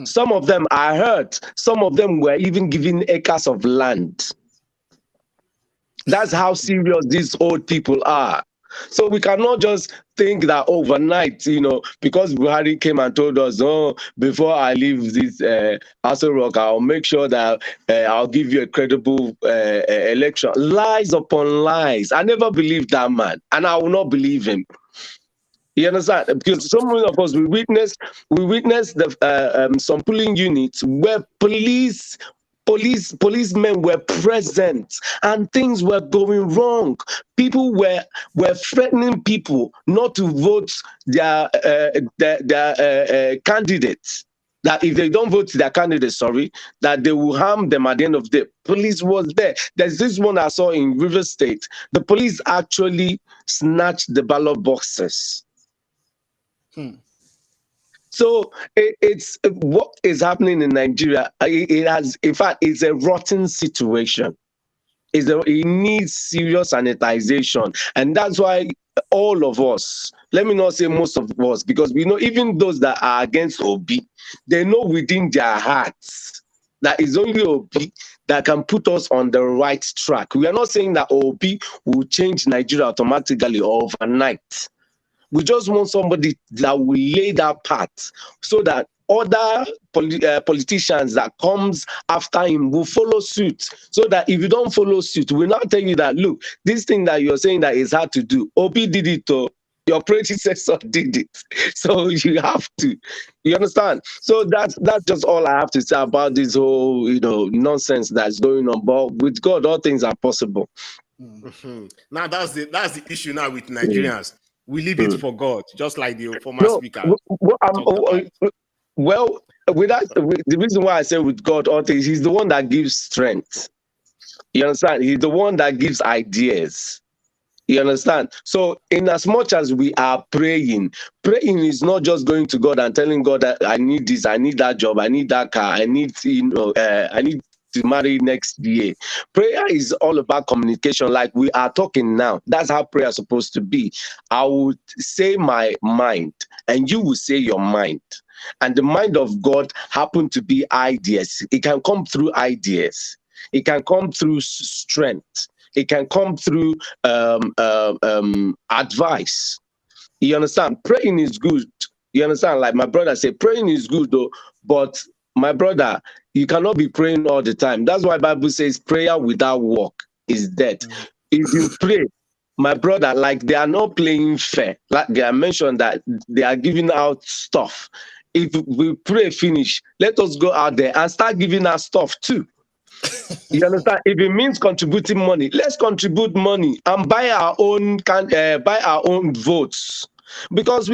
Speaker 6: Some of them, I heard, some of them were even giving acres of land. That's how serious these old people are. So we cannot just think that overnight, because Buhari came and told us, oh, before I leave this Aso Rock, I'll make sure that I'll give you a credible election. Lies upon lies. I never believed that man, and I will not believe him. You understand? Because some of us we witnessed the some polling units where policemen were present and things were going wrong. People were threatening people not to vote their candidates. That if they don't vote their candidate, that they will harm them at the end of the day. Police was there. There's this one I saw in River State. The police actually snatched the ballot boxes. So it's what is happening in Nigeria. In fact, it's a rotten situation. It needs serious sanitization, and that's why all of us, let me not say most of us, because we know even those that are against Obi, they know within their hearts that it's only Obi that can put us on the right track. We are not saying that Obi will change Nigeria automatically overnight. We just want somebody that will lay that path so that other politicians that comes after him will follow suit. So that if you don't follow suit, we'll not tell you that, look, this thing that you're saying that is hard to do, Obi did it, your predecessor did it. So you have to. You understand? So that's just all I have to say about this whole, nonsense that's going on. But with God, all things are possible.
Speaker 1: Mm-hmm. Now that's the issue now with Nigerians. We leave it for God, just like the former speaker.
Speaker 6: Well, the reason why I say with God, all things, he's the one that gives strength. You understand? He's the one that gives ideas. You understand? So in as much as we are praying is not just going to God and telling God that I need this, I need that job, I need that car, I need to marry next year. Prayer is all about communication, like we are talking now. That's how prayer is supposed to be. I would say my mind, and you will say your mind. And the mind of God happen to be ideas. It can come through ideas. It can come through strength. It can come through advice. You understand? Praying is good. You understand? Like my brother said, praying is good though, but my brother, you cannot be praying all the time. That's why Bible says prayer without work is dead. If you pray, my brother, like they are not playing fair. Like they are mentioned that they are giving out stuff. If we pray finish, let us go out there and start giving out stuff too. You understand? If it means contributing money, let's contribute money and buy our own votes. Because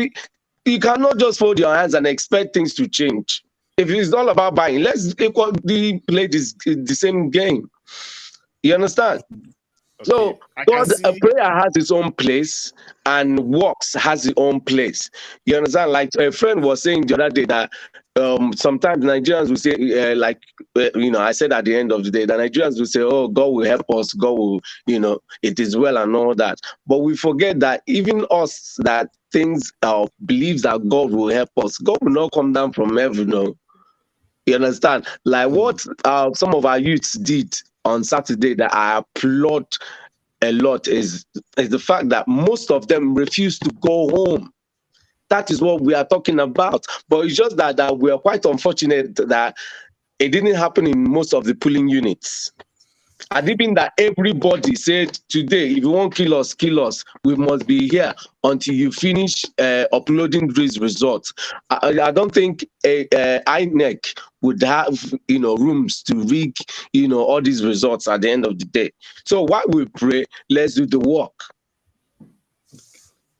Speaker 6: you cannot just fold your hands and expect things to change. If it's all about buying, let's equally play the same game. You understand? Okay. So God, prayer has its own place and works has its own place. You understand? Like a friend was saying the other day that sometimes Nigerians will say, I said at the end of the day that Nigerians will say, oh, God will help us, God will, it is well and all that. But we forget that even us that things believes that God will help us, God will not come down from heaven. No. You understand? Like what some of our youths did on Saturday that I applaud a lot is the fact that most of them refuse to go home. That is what we are talking about. But it's just that we are quite unfortunate that it didn't happen in most of the polling units. And even that everybody said today, if you want kill us, we must be here until you finish uploading these results. I don't think INEC would have rooms to rig all these results at the end of the day. So while we pray, let's do the work.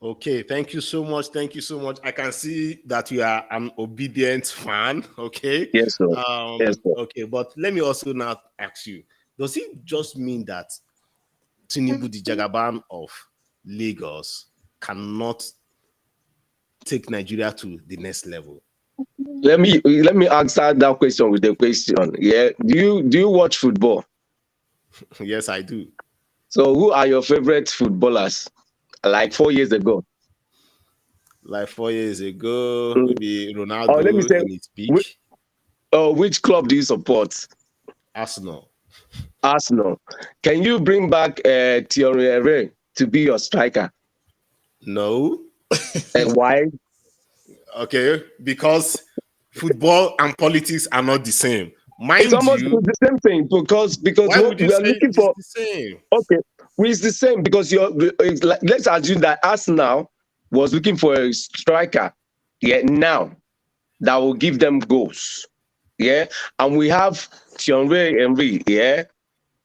Speaker 1: Okay, thank you so much. Thank you so much. I can see that you are an obedient fan. Okay.
Speaker 6: Yes, sir. Yes, sir.
Speaker 1: Okay, but let me also now ask you: does it just mean that Tinubu, the Jagaban of Lagos, cannot take Nigeria to the next level?
Speaker 6: Let me answer that question with a question. Yeah, do you watch football?
Speaker 1: Yes, I do.
Speaker 6: So, who are your favorite footballers? Like 4 years ago.
Speaker 1: Like 4 years ago, maybe Ronaldo.
Speaker 6: Let me say,
Speaker 1: in his peak.
Speaker 6: Which club do you support?
Speaker 1: Arsenal.
Speaker 6: Arsenal. Can you bring back Thierry Henry to be your striker?
Speaker 1: No.
Speaker 6: And why?
Speaker 1: Okay, because football and politics are not the same.
Speaker 6: It's
Speaker 1: Mind
Speaker 6: almost
Speaker 1: you,
Speaker 6: the same thing because
Speaker 1: why
Speaker 6: what
Speaker 1: would you
Speaker 6: we are
Speaker 1: say
Speaker 6: looking
Speaker 1: it's
Speaker 6: for.
Speaker 1: the same?
Speaker 6: Okay, well, it's the same because it's like, let's assume that Arsenal was looking for a striker, yeah, now that will give them goals, yeah, and we have Thierry Henry, yeah,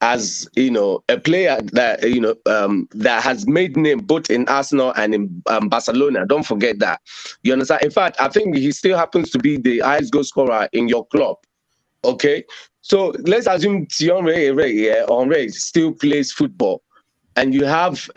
Speaker 6: as a player that that has made name both in Arsenal and in Barcelona. Don't forget that. You understand? In fact, I think he still happens to be the highest goal scorer in your club. Okay, so let's assume Thierry Henry still plays football, and you have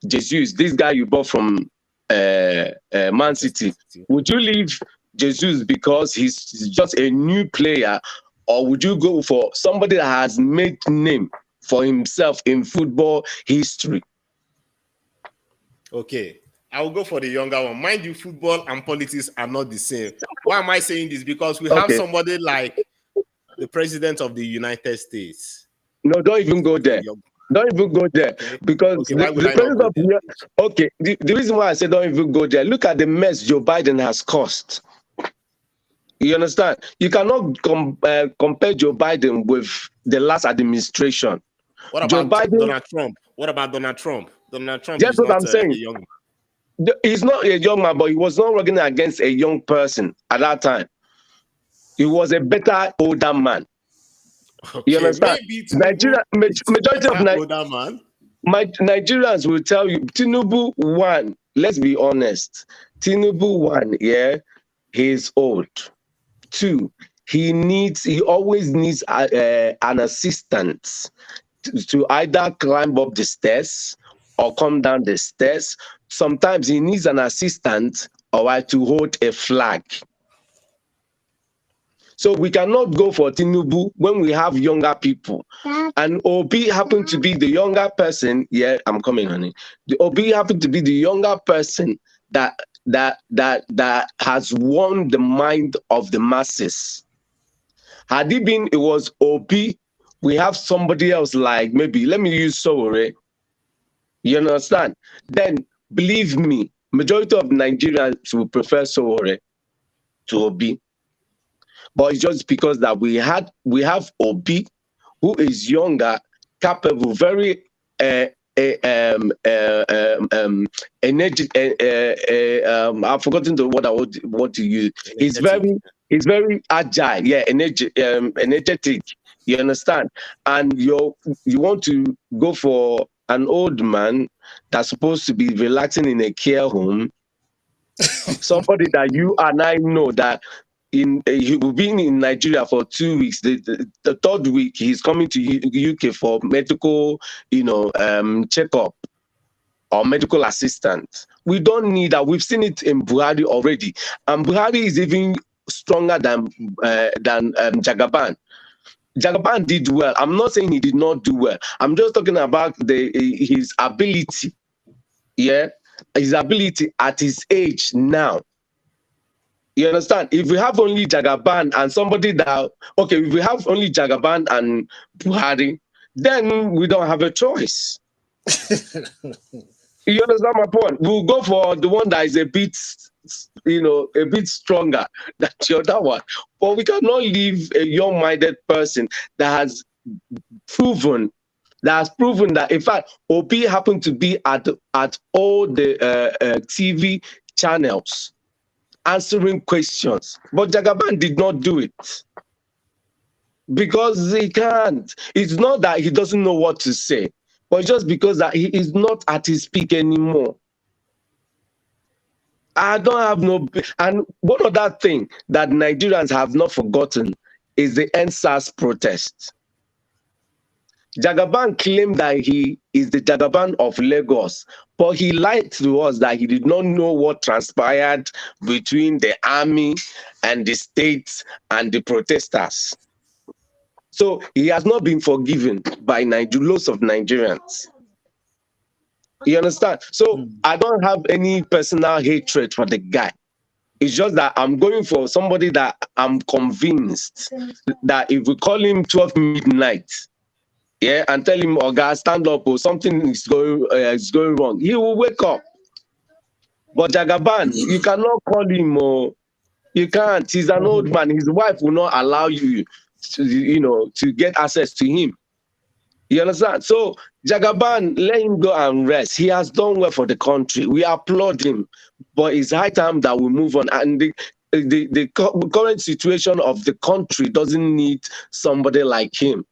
Speaker 6: Jesus, this guy you bought from Man City. Would you leave Jesus because he's just a new player, or would you go for somebody that has made name for himself in football history?
Speaker 1: Okay, I will go for the younger one. Mind you, football and politics are not the same. Why am I saying this? Because we have
Speaker 6: Okay.
Speaker 1: somebody like the president of the United States.
Speaker 6: No, don't even go there. Don't even go there.
Speaker 1: Okay.
Speaker 6: Because
Speaker 1: Okay, why would
Speaker 6: the
Speaker 1: I not go
Speaker 6: president
Speaker 1: there?
Speaker 6: okay, the reason why I said don't even go there, look at the mess Joe Biden has caused. You understand? You cannot compare Joe Biden with the last administration.
Speaker 1: What
Speaker 6: Joe
Speaker 1: about
Speaker 6: Biden,
Speaker 1: Donald Trump? What about Donald Trump? Donald Trump
Speaker 6: that's
Speaker 1: is
Speaker 6: what
Speaker 1: not
Speaker 6: I'm
Speaker 1: a
Speaker 6: saying.
Speaker 1: young man.
Speaker 6: He's not a young man, but he was not working against a young person at that time. He was a better older man.
Speaker 1: Okay,
Speaker 6: You understand?
Speaker 1: maybe
Speaker 6: Nigeria, majority of
Speaker 1: older man.
Speaker 6: Nigerians will tell you Tinubu won. Let's be honest. Tinubu won. Yeah, he's old. 2, he always needs an assistant to either climb up the stairs or come down the stairs. Sometimes he needs an assistant or to hold a flag. So we cannot go for Tinubu when we have younger people. And Obi happened to be the younger person. Yeah, I'm coming, honey. The Obi happened to be the younger person that has won the mind of the masses. Had it was Obi, we have somebody else like maybe, let me use Sowore. You understand? Then believe me, majority of Nigerians will prefer Sowore to Obi. But it's just because that we have Obi, who is younger, capable, very energy. I've forgotten the word I want to use. He's very agile. Yeah, energetic. You understand? And you want to go for an old man that's supposed to be relaxing in a care home. Somebody that you and I know that he will be in Nigeria for 2 weeks. The 3rd week he's coming to UK for medical, checkup or medical assistance. We don't need that. We've seen it in Buhari already, and Buhari is even stronger than Jagaban. Jagaban did well. I'm not saying he did not do well. I'm just talking about his ability. Yeah, his ability at his age now. You understand? If we have only Jagaban and somebody that, okay, if we have only Jagaban and Buhari, then we don't have a choice. You understand my point? We'll go for the one that is a bit stronger than the other one. But we cannot leave a young-minded person that has proven that, in fact, Obi happened to be at all the TV channels answering questions, but Jagaban did not do it because he can't. It's not that he doesn't know what to say, but it's just because that he is not at his peak anymore. I don't have no. And one other thing that Nigerians have not forgotten is the NSAS protest. Jagaban claimed that he is the Jagaban of Lagos, but he lied to us that he did not know what transpired between the army and the state and the protesters. So he has not been forgiven by lots of Nigerians. You understand? So I don't have any personal hatred for the guy. It's just that I'm going for somebody that I'm convinced that if we call him 12 midnight, yeah, and tell him, oh God, stand up, or something is going wrong, he will wake up. But Jagaban, you cannot call him. You can't. He's an old man. His wife will not allow you to get access to him. You understand? So Jagaban, let him go and rest. He has done well for the country. We applaud him, but it's high time that we move on. And the current situation of the country doesn't need somebody like him.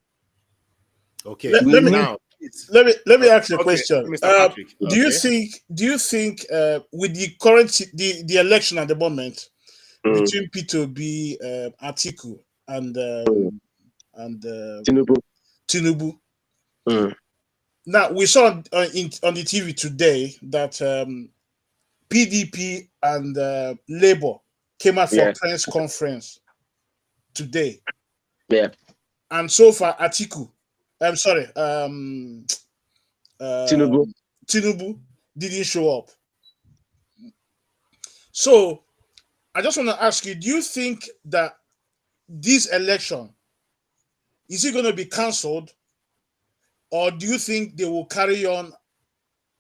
Speaker 1: Okay.
Speaker 3: Let me ask you a question.
Speaker 1: Mr. Patrick.
Speaker 3: Do you think with the current the election at the moment between P2B, Atiku and Tinubu? Now we saw on the TV today that PDP and Labour came out for a press conference today.
Speaker 6: Yeah.
Speaker 3: And so far, Atiku, I'm sorry, Tinubu didn't show up. So I just want to ask you, do you think that this election, is it going to be cancelled? Or do you think they will carry on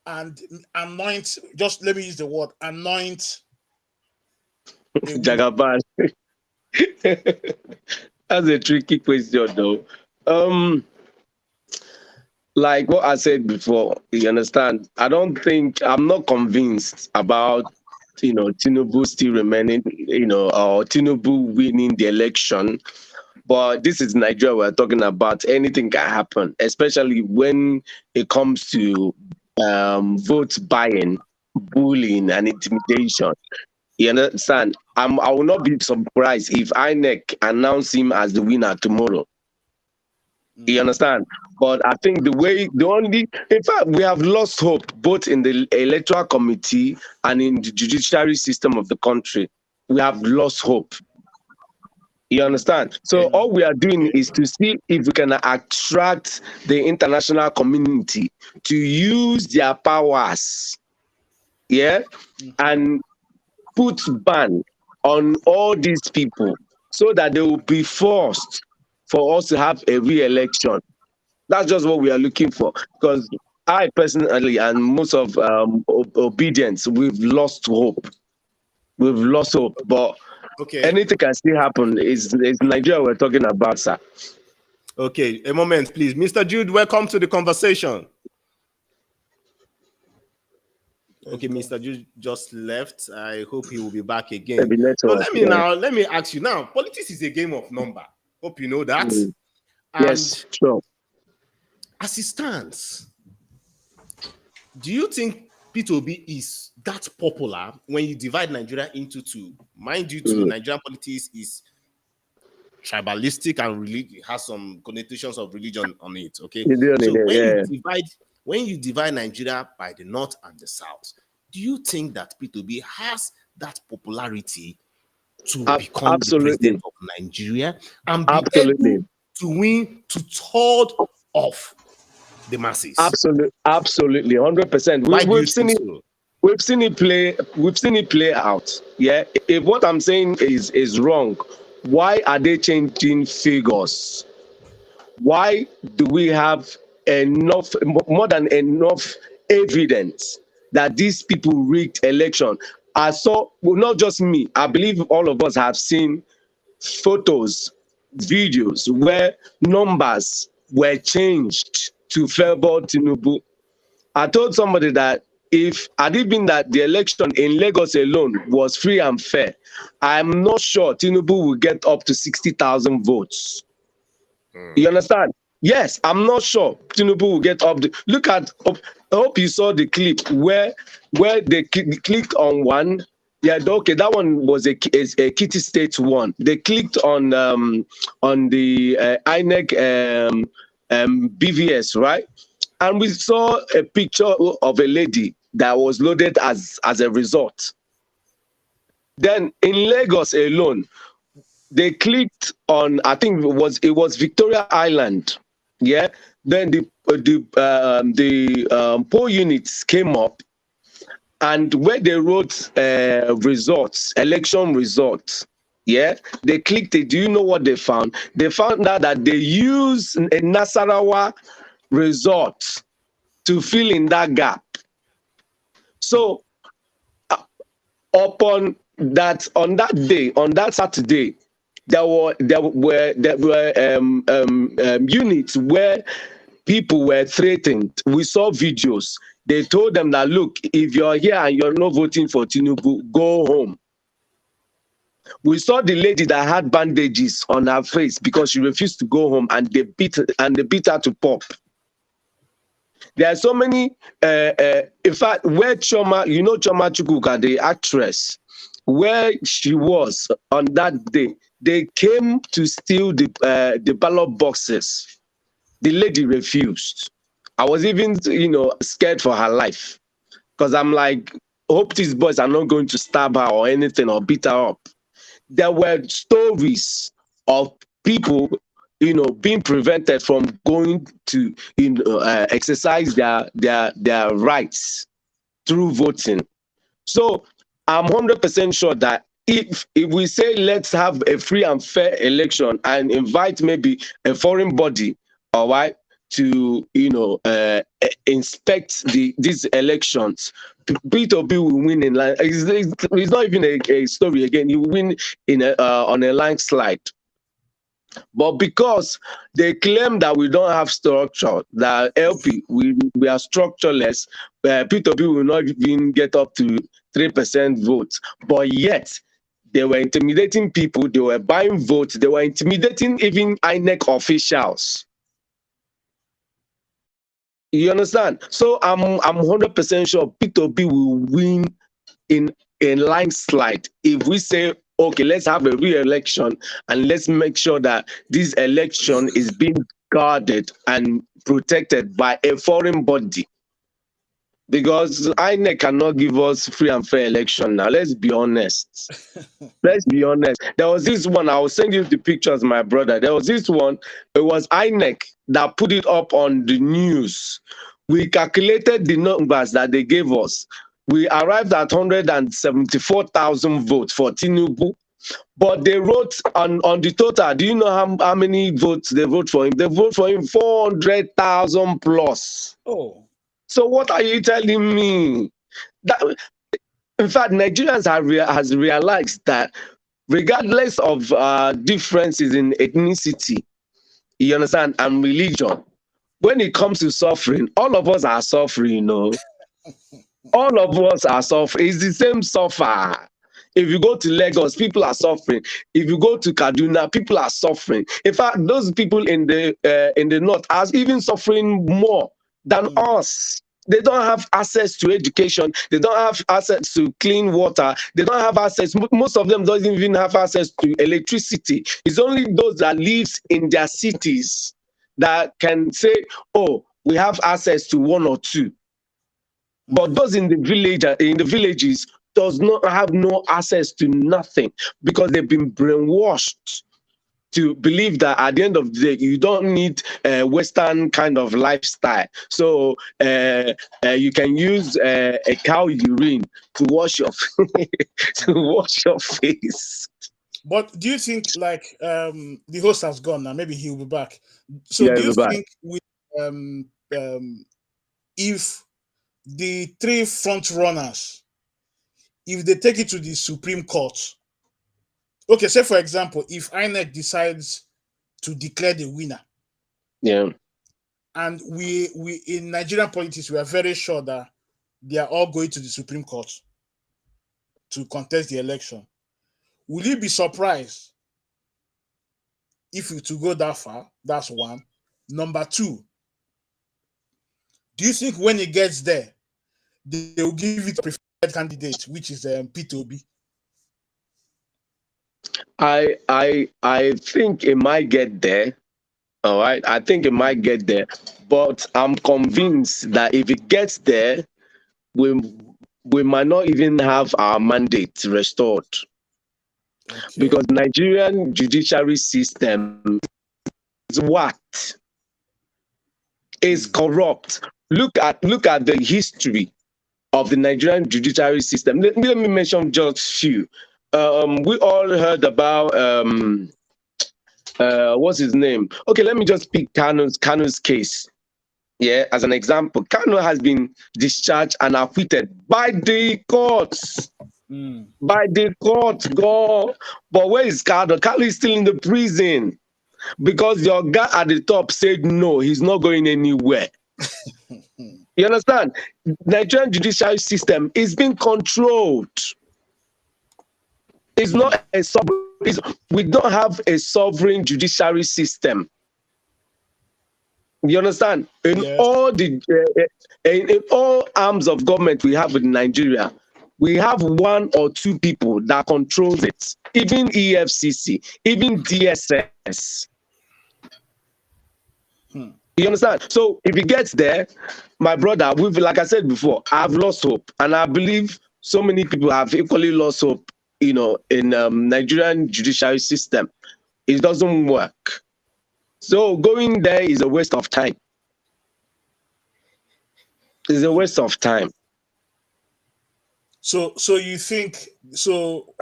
Speaker 3: and anoint, just let me use the word, anoint
Speaker 6: Jagaban? That's a tricky question, though. Like what I said before, you understand? I'm not convinced about, Tinubu still remaining, or Tinubu winning the election. But this is Nigeria we're talking about. Anything can happen, especially when it comes to vote buying, bullying, and intimidation. You understand? I will not be surprised if INEC announce him as the winner tomorrow. You understand? But I think in fact, we have lost hope both in the electoral committee and in the judiciary system of the country. We have lost hope. You understand? So all we are doing is to see if we can attract the international community to use their powers, and put ban on all these people so that they will be forced for us to have a re-election. That's just what we are looking for. Because I personally and most of obedience, we've lost hope. We've lost hope, but anything can still happen. It's Nigeria we're talking about, sir.
Speaker 1: Okay, a moment, please. Mr. Jude, welcome to the conversation. Okay, Mr. Jude just left. I hope he will be back again. So let me ask you now. Politics is a game of number. Hope you know that.
Speaker 6: Yes, sure.
Speaker 1: As it stands, do you think P2B is that popular when you divide Nigeria into two? Mind you, Nigerian politics is tribalistic and it has some connotations of religion on it. Okay, so when you divide Nigeria by the north and the south, do you think that P2B has that popularity to become the president of Nigeria and be able to win two-thirds of the masses?
Speaker 6: Absolutely, 100%. We've seen it. So? We've seen it play. We've seen it play out. Yeah. If what I'm saying is wrong, why are they changing figures? Why do we have more than enough evidence that these people rigged election? I saw, not just me, I believe all of us have seen photos, videos where numbers were changed to favor Tinubu. I told somebody that if had it been that the election in Lagos alone was free and fair, I'm not sure Tinubu will get up to 60,000 votes. You understand? Yes, I'm not sure Tinubu will get up. Look at, I hope you saw the clip where they clicked on one. Yeah, okay, that one was a Kitty State one. They clicked on the INEC BVS, right? And we saw a picture of a lady that was loaded as a result. Then in Lagos alone, they clicked on, I think it was Victoria Island. Yeah. Then the poll units came up, and where they wrote election results. Yeah, they clicked it. Do you know what they found? They found out that they used a Nasarawa result to fill in that gap. So upon that, on that day, on that Saturday, there were units where people were threatened. We saw videos. They told them that, look, if you're here and you're not voting for Tinubu, go home. We saw the lady that had bandages on her face because she refused to go home, and they beat her to pulp. There are so many. In fact, where Choma, you know Choma Chukwuka, the actress, where she was on that day, they came to steal the ballot boxes. The lady refused. I was even, scared for her life, because I'm like, hope these boys are not going to stab her or anything or beat her up. There were stories of people, being prevented from going to, exercise their rights through voting. So I'm 100% sure that if we say let's have a free and fair election and invite maybe a foreign body, all right, to inspect these elections, P2B will win in line. It's not even a story again. You win on a landslide. But because they claim that we don't have structure, that LP, we are structureless, P2B will not even get up to 3% votes. But yet, they were intimidating people, they were buying votes, they were intimidating even INEC officials. You understand? So I'm 100% sure P2B will win in a landslide if we say, okay, let's have a re-election and let's make sure that this election is being guarded and protected by a foreign body. Because INEC cannot give us free and fair election now. Let's be honest. Let's be honest. There was this one, I will send you the pictures, my brother. There was this one, it was INEC that put it up on the news. We calculated the numbers that they gave us. We arrived at 174,000 votes for Tinubu. But they wrote on the total, do you know how many votes they vote for him? They vote for him 400,000 plus.
Speaker 3: Oh.
Speaker 6: So what are you telling me? That, in fact, Nigerians has realized that regardless of differences in ethnicity, you understand, and religion, when it comes to suffering, all of us are suffering, All of us are suffering. It's the same suffer. If you go to Lagos, people are suffering. If you go to Kaduna, people are suffering. In fact, those people in the north are even suffering more than us. They don't have access to education. They don't have access to clean water. They don't have access. Most of them don't even have access to electricity. It's only those that live in their cities that can say, oh, we have access to one or two. But those in the villages does not have no access to nothing because they've been brainwashed to believe that at the end of the day, you don't need a Western kind of lifestyle. So you can use a cow urine to wash your face.
Speaker 3: But do you think, like, the host has gone now? Maybe he'll be back. So
Speaker 6: Yeah,
Speaker 3: do you
Speaker 6: he'll be
Speaker 3: think with if the three front runners, if they take it to the Supreme Court, okay, say for example, if INEC decides to declare the winner,
Speaker 6: yeah,
Speaker 3: and we in Nigerian politics, we are very sure that they are all going to the Supreme Court to contest the election, will you be surprised if it to go that far? That's one. Number two, do you think when it gets there, they will give it a preferred candidate, which is P2B?
Speaker 6: I think it might get there. All right, I think it might get there, but I'm convinced that if it gets there, we might not even have our mandate restored.
Speaker 3: Okay.
Speaker 6: Because Nigerian judiciary system is what is corrupt. Look at the history of the Nigerian judiciary system. Let me mention just a few. We all heard about what's his name? Okay, let me just pick Kanu's case. Yeah, as an example, Kanu has been discharged and acquitted by the courts. by the court, God. But where is Carlo? Carlo is still in the prison because your guy at the top said no, he's not going anywhere. You understand? Nigerian judicial system is being controlled. It's not a sovereign. We don't have a sovereign judiciary system. You understand? In all the in all arms of government we have in Nigeria, we have one or two people that controls it. Even EFCC, even DSS. You understand? So if it gets there, my brother, we've, like I said before, I've lost hope, and I believe so many people have equally lost hope. You know, in Nigerian judiciary system, it doesn't work. So going there is a waste of time. It's a waste of time.
Speaker 3: So you think so?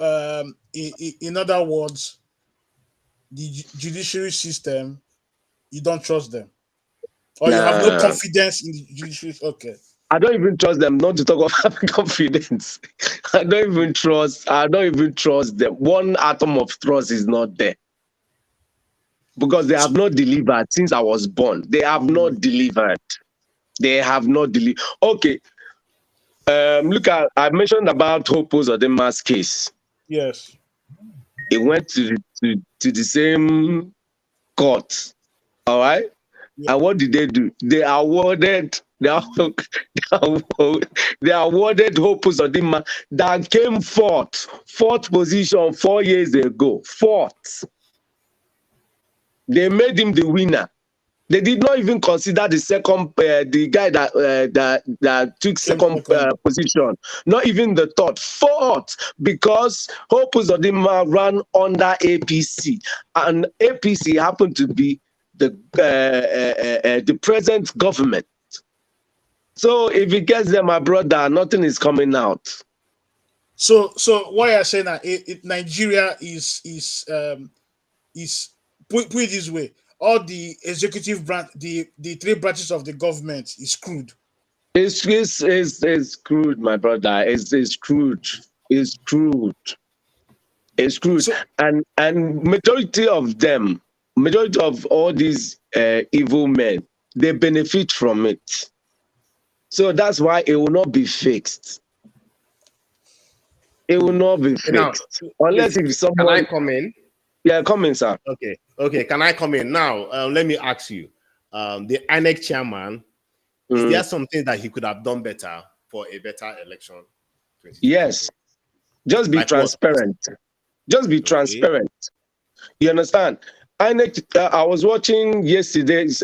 Speaker 3: In other words, the judiciary system, you don't trust them, or you have no confidence in the judiciary. Okay.
Speaker 6: I don't even trust them. Not to talk of having confidence. I don't even trust them. One atom of trust is not there. Because they have not delivered since I was born. They have not delivered. They have not delivered. Okay. Look at, I mentioned about Hope Uzodinma's case.
Speaker 3: Yes.
Speaker 6: It went to the same court. All right. Yeah. And what did they do? They awarded Hope Uzodinma that came fourth position 4 years ago. Fourth. They made him the winner. They did not even consider the second, the guy that took second position. Not even the third, fourth, because Hope Uzodinma ran under APC, and APC happened to be the present government. So if it gets there, my brother, nothing is coming out.
Speaker 3: So why I say that Nigeria is put it this way: all the executive branch, the three branches of the government is screwed.
Speaker 6: It's screwed, my brother. It's screwed. It's screwed. It's screwed. So, and majority of all these evil men, they benefit from it. So that's why it will not be fixed. It will not be fixed.
Speaker 1: Now,
Speaker 6: unless if someone.
Speaker 1: Can I come in?
Speaker 6: Yeah, come in, sir.
Speaker 1: Okay. Can I come in now? Let me ask you, the INEC chairman, is there something that he could have done better for a better election?
Speaker 6: Yes. Just be like transparent. What? Just be transparent. You understand? INEC. I was watching yesterday's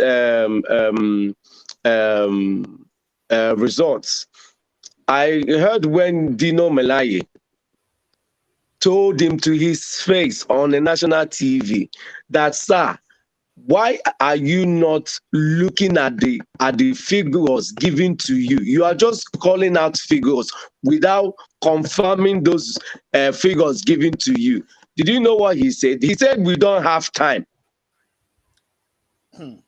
Speaker 6: results. I heard when Dino Melaye told him to his face on the national TV that, sir, why are you not looking at the figures given to you? You are just calling out figures without confirming those figures given to you. Did you know what he said? He said, we don't have time. Then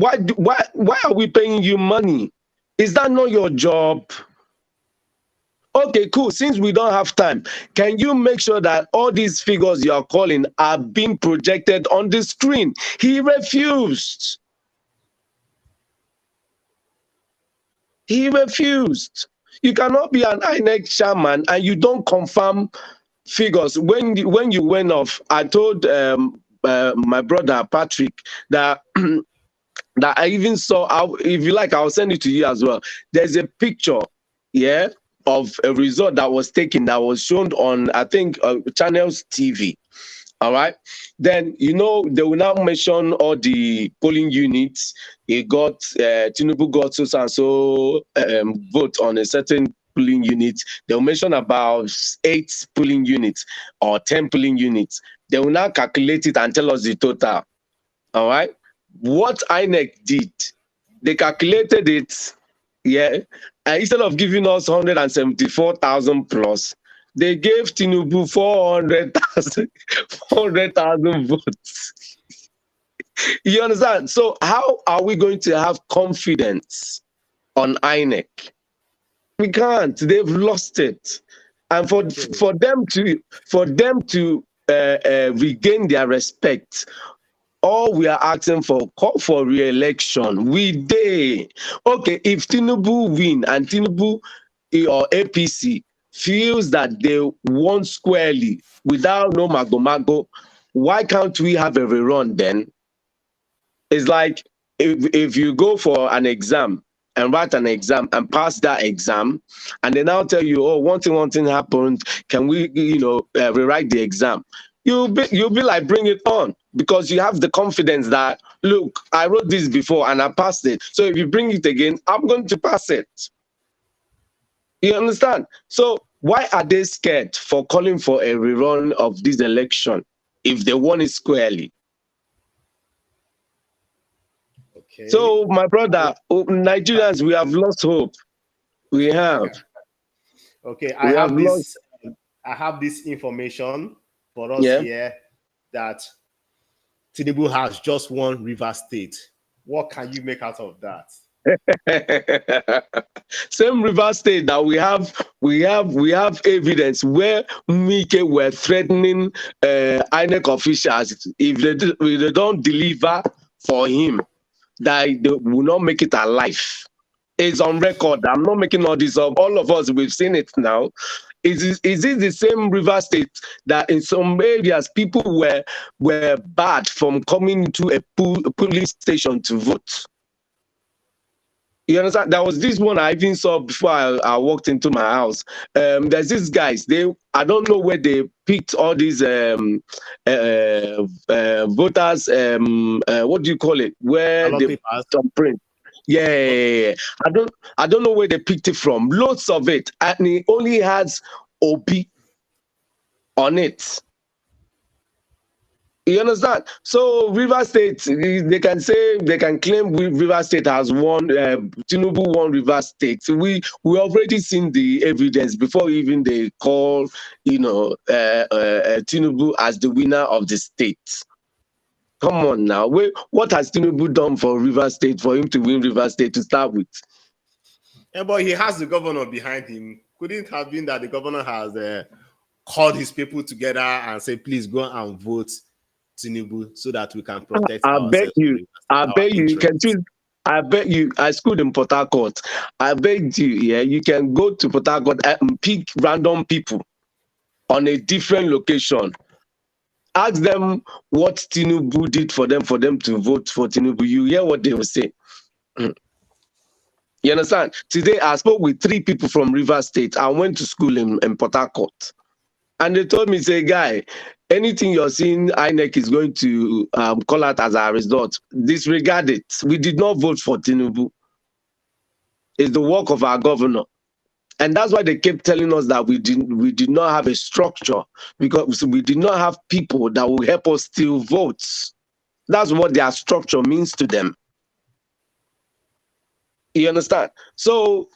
Speaker 6: why are we paying you money? Is that not your job? Okay, cool. Since we don't have time, can you make sure that all these figures you are calling are being projected on the screen? He refused. He refused. You cannot be an INEC chairman and you don't confirm figures. When you went off, I told my brother Patrick that that I even saw. If you like, I'll send it to you as well. There's a picture, yeah, of a result that was taken, that was shown on, I think, Channels TV. All right. Then, you know, they will now mention all the polling units. Tinubu got so and so vote on a certain polling unit. They'll mention about 8 polling units or 10 polling units. They will now calculate it and tell us the total. All right. What INEC did, they calculated it, yeah, and instead of giving us 174,000 plus, they gave Tinubu 400,000 votes. You understand? So how are we going to have confidence on INEC? We can't. They've lost it, and for them to regain their respect, all we are asking for, call for re-election. Okay, if Tinubu win and Tinubu or APC feels that they won squarely without no mago, why can't we have a rerun then? It's like if you go for an exam and write an exam and pass that exam, and they now tell you, oh, one thing happened, can we, rewrite the exam? You'll be like, bring it on, because you have the confidence that, look, I wrote this before and I passed it. So if you bring it again, I'm going to pass it. You understand? So why are they scared for calling for a rerun of this election if they won it squarely?
Speaker 1: Okay.
Speaker 6: So, my brother, Nigerians, we have lost hope. We have.
Speaker 1: Okay,
Speaker 6: We have lost.
Speaker 1: I have this information for us
Speaker 6: Yeah.
Speaker 1: here that Tinubu has just won Rivers State. What can you make out of that?
Speaker 6: Same River State that we have evidence where Mike were threatening INEC officials if they don't deliver for him, that they will not make it alive. It's on record. I'm not making all this up. All of us, we've seen it now. Is it the same River State that in some areas people were barred from coming to a polling station to vote? You understand? There was this one I even saw before I walked into my house. There's these guys. I don't know where they picked all these voters. What do you call it? Where they print? Yeah. I don't know where they picked it from. Loads of it, and it only has OB on it. You understand? So River State, they can claim River State has won. Tinubu won River State. We already seen the evidence before even they call Tinubu as the winner of the state. Come on now, what has Tinubu done for River State for him to win River State to start with?
Speaker 1: Yeah, but he has the governor behind him. Couldn't it have been that the governor has called his people together and said, please go and vote Tinubu so that we can protect ourselves?
Speaker 6: I bet you can choose. I bet you, I schooled in Port Harcourt. I bet you, you can go to Port Harcourt and pick random people on a different location. Ask them what Tinubu did for them to vote for Tinubu. You hear what they will say. You understand? Today, I spoke with 3 people from River State. I went to school in Port Harcourt. And they told me, say, guy, anything you're seeing INEC is going to call out as a result, disregard it. We did not vote for Tinubu. It's the work of our governor. And that's why they kept telling us that we did not have a structure, because we did not have people that will help us steal votes. That's what their structure means to them. You understand? So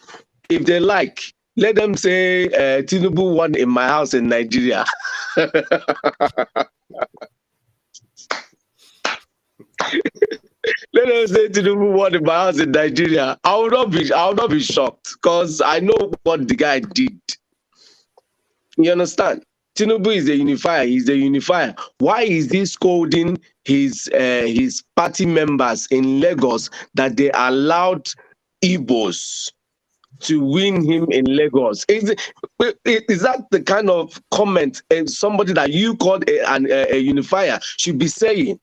Speaker 6: if they like, let them say Tinubu won in my house in Nigeria. Let them say Tinubu won in my house in Nigeria. I will not be shocked, because I know what the guy did. You understand? Tinubu is a unifier. He's a unifier. Why is he scolding his party members in Lagos that they allowed Igbos to win him in Lagos? Is that the kind of comment somebody that you called a unifier should be saying?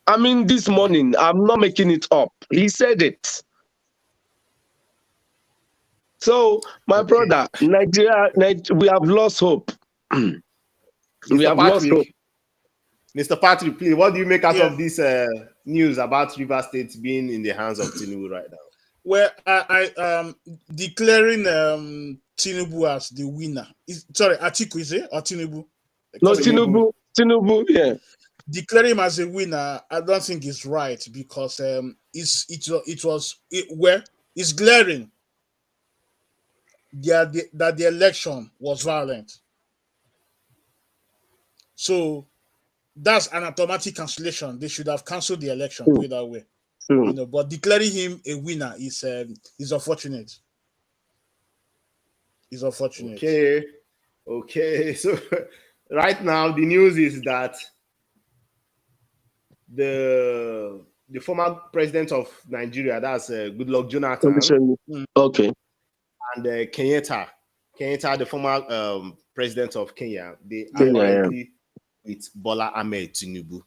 Speaker 6: I mean, this morning, I'm not making it up. He said it. So, my brother, Nigeria, we have lost hope. We have lost hope.
Speaker 1: Mr. Patrick, please, what do you make out of this news about River State being in the hands of Tinubu right now?
Speaker 3: Well, I declaring Tinubu as the winner. Sorry, Atiku, is it? Or Tinubu?
Speaker 6: No, Tinubu, yeah.
Speaker 3: Declaring him as a winner, I don't think it's right, because it's glaring that the election was violent. So that's an automatic cancellation. They should have cancelled the election, put it that way. You know, but declaring him a winner is unfortunate. Is unfortunate.
Speaker 1: Okay. So right now the news is that the former president of Nigeria, that's Goodluck Jonathan,
Speaker 6: Okay.
Speaker 1: and Kenyatta, the former president of Kenya, they are
Speaker 6: Kenya,
Speaker 1: currently with Bola Ahmed Tinubu.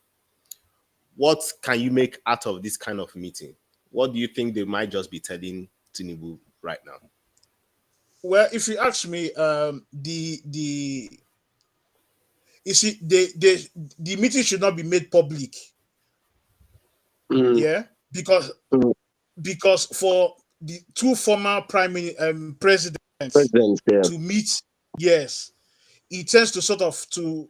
Speaker 1: What can you make out of this kind of meeting? What do you think they might just be telling Tinubu right now?
Speaker 3: Well, if you ask me, you see, the meeting should not be made public. Yeah, because for the two former presidents to meet, yes, it tends to sort of to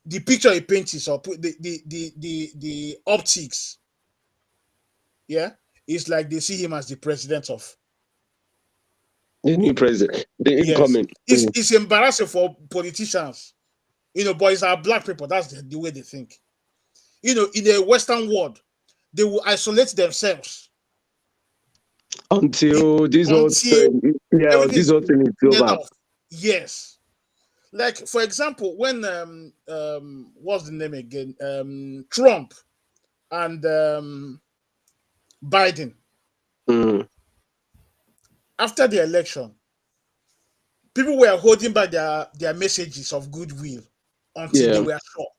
Speaker 3: the picture he paints or put the optics. Yeah, it's like they see him as the president of
Speaker 6: the new president, the incoming.
Speaker 3: It's embarrassing for politicians, you know, but it's our black people. That's the way they think. You know, in the Western world, they will isolate themselves
Speaker 6: until this whole thing is over.
Speaker 3: Yes. Like, for example, when what's the name again? Trump and Biden. After the election, people were holding back their messages of goodwill until they were sure.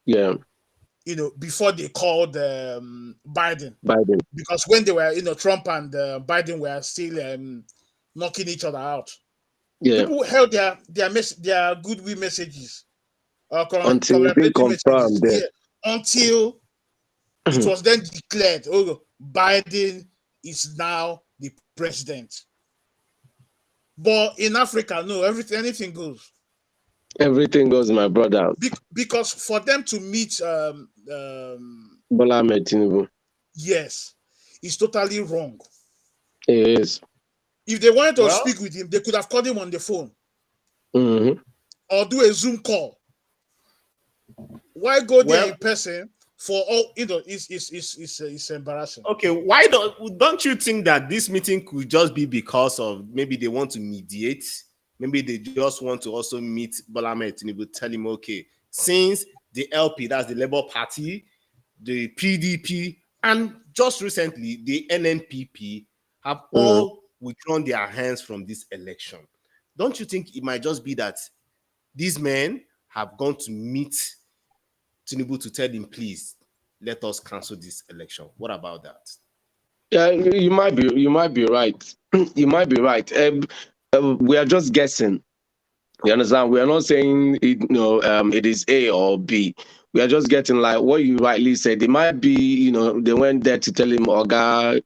Speaker 6: Yeah.
Speaker 3: You know, before they called Biden. Because when they were, you know, Trump and Biden were still knocking each other out.
Speaker 6: Yeah.
Speaker 3: People held their goodwill messages
Speaker 6: until they confirmed
Speaker 3: until it was then declared, oh, Biden is now the president. But in Africa, no, anything goes.
Speaker 6: Everything goes, my brother.
Speaker 3: Because for them to meet
Speaker 6: Bola Ahmed Tinubu,
Speaker 3: yes, it's totally wrong.
Speaker 6: It is.
Speaker 3: If they wanted to speak with him, they could have called him on the phone or do a Zoom call. Why go there in person for all? You know, it's embarrassing.
Speaker 1: Okay, why don't you think that this meeting could just be because of maybe they want to mediate? Maybe they just want to also meet Bola Ahmed Tinubu, tell him, okay, since the LP, that's the Labour Party, the PDP, and just recently the NNPP have all withdrawn their hands from this election. Don't you think it might just be that these men have gone to meet Tinubu to tell him, please, let us cancel this election? What about that?
Speaker 6: Yeah, you might be right. You might be right. We are just guessing. You understand? We are not saying it is A or B. We are just getting, like what you rightly said. It might be, they went there to tell him, Oga,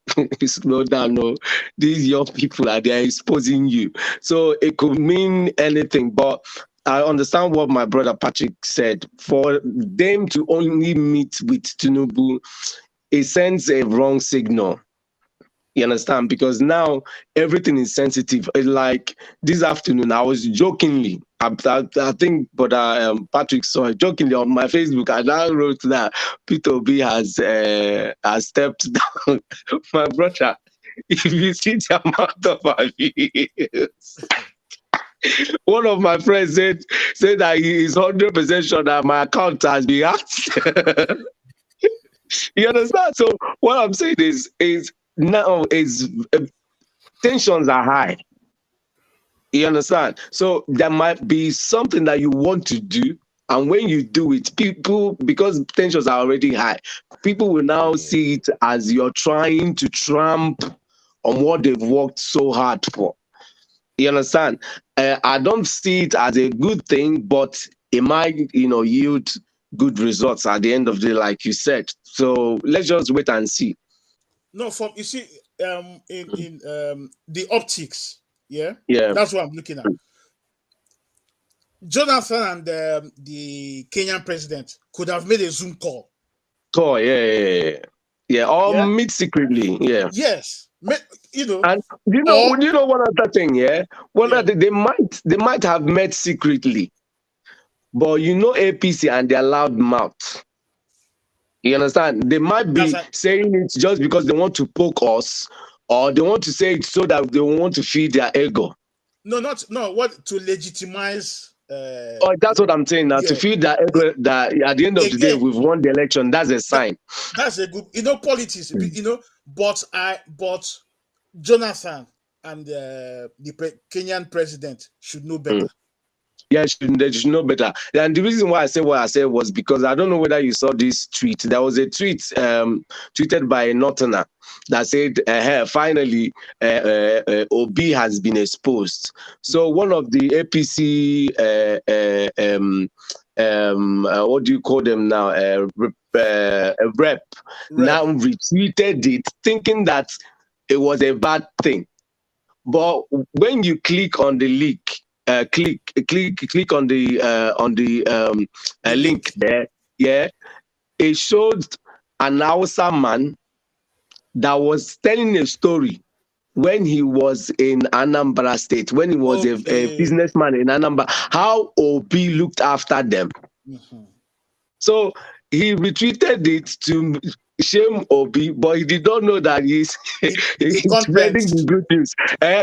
Speaker 6: slow down. No, these young people are there exposing you. So it could mean anything. But I understand what my brother Patrick said. For them to only meet with Tinubu, it sends a wrong signal. You understand? Because now everything is sensitive. Like this afternoon, I was jokingly, I think, but Patrick saw it jokingly on my Facebook. I now wrote that Peter Obi has stepped down. My brother, if you see the amount of abuse. One of my friends said that he is 100% sure that my account has been hacked. You understand? So what I'm saying is now tensions are high. You understand? So there might be something that you want to do, and when you do it, people, because tensions are already high, people will now see it as you're trying to tramp on what they've worked so hard for. You understand? I don't see it as a good thing, but it might, yield good results at the end of the day, like you said. So let's just wait and see.
Speaker 3: No, you see, in the optics, yeah, that's what I'm looking at. Jonathan and the Kenyan president could have made a Zoom call.
Speaker 6: Or meet secretly,
Speaker 3: Yes,
Speaker 6: and you know one other thing, they might have met secretly, but APC and their loud mouth. You understand? They might be
Speaker 3: That's
Speaker 6: saying it just because they want to poke us, or they want to say it so that they want to feed their ego.
Speaker 3: no. What to legitimize?
Speaker 6: Oh, that's what I'm saying now. To
Speaker 3: Yeah.
Speaker 6: feed their ego, that at the end of the day,
Speaker 3: Again,
Speaker 6: we've won the election. That's a sign.
Speaker 3: that's a good. Politics. But Jonathan and Kenyan president should know better.
Speaker 6: Yeah, they should know better. And the reason why I said what I said was because I don't know whether you saw this tweet. There was a tweet tweeted by a Northerner that said, hey, finally, Obi has been exposed. So one of the APC, what do you call them now? Rep now retweeted it, thinking that it was a bad thing. But when you click on the link, click on the link there, yeah, it showed an Hausa man that was telling a story when he was in Anambra State, when he was a businessman in Anambra, how Obi looked after them.
Speaker 3: Mm-hmm.
Speaker 6: So he retweeted it to shame Obi, but he did not know that he's spreading the good news.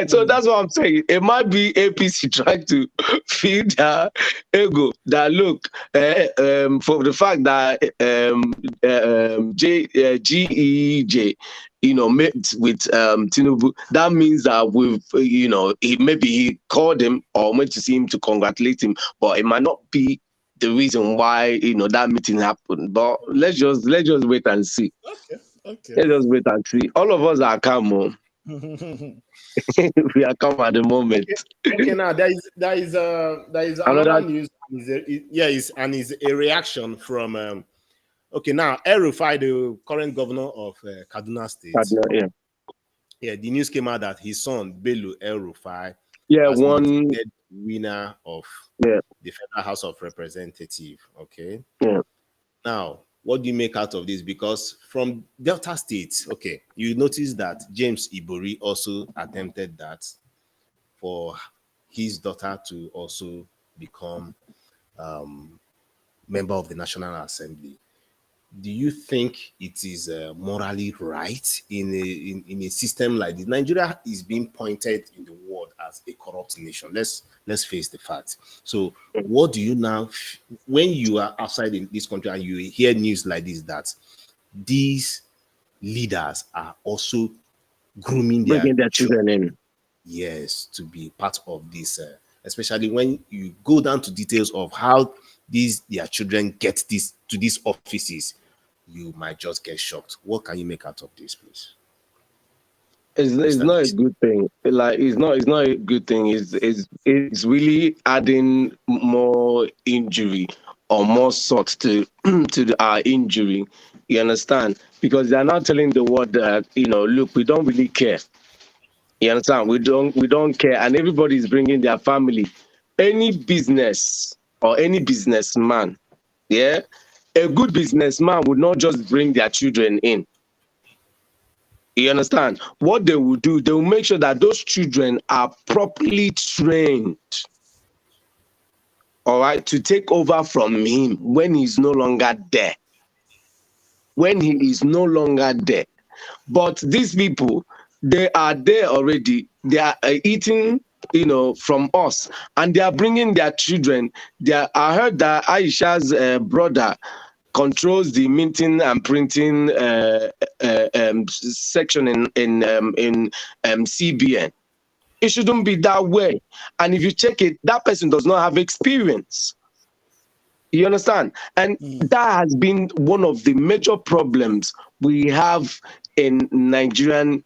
Speaker 6: So that's what I'm saying. It might be APC trying to feed their ego. That look, for the fact that GEJ, met with Tinubu, that means that maybe he called him or went to see him to congratulate him, but it might not be the reason why that meeting happened. But let's just wait and see.
Speaker 3: Okay.
Speaker 6: Let's just wait and see. All of us are calm. We are calm at the moment.
Speaker 1: Okay, now there is another news. Is a reaction from now El-Rufai, the current governor of Kaduna State. Yeah, the news came out that his son Bello El-Rufai
Speaker 6: won
Speaker 1: winner of the Federal House of Representatives. Okay.
Speaker 6: Yeah.
Speaker 1: Now, what do you make out of this? Because from Delta State, you notice that James Ibori also attempted that for his daughter to also become member of the National Assembly. Do you think it is morally right in a system like this? Nigeria is being pointed in the world as a corrupt nation. Let's face the fact. So what do you now, when you are outside in this country and you hear news like this, that these leaders are also grooming their
Speaker 6: children in?
Speaker 1: Yes, to be part of this, especially when you go down to details of how their children get to these offices, you might just get shocked. What can you make out of this, please?
Speaker 6: It's not a good thing. Like it's not a good thing. It's really adding more injury or more salt to our injury. You understand? Because they're not telling the world that look, we don't really care. You understand? We don't care, and everybody is bringing their family. Any business or any businessman, yeah, a good businessman would not just bring their children in. You understand? What they will do, they will make sure that those children are properly trained, all right, to take over from him when he's no longer there. When he is no longer there. But these people, they are there already. They are eating, from us, and they are bringing their children. I heard that Aisha's brother controls the minting and printing section in CBN. It shouldn't be that way. And if you check it, that person does not have experience. You understand? And that has been one of the major problems we have in Nigerian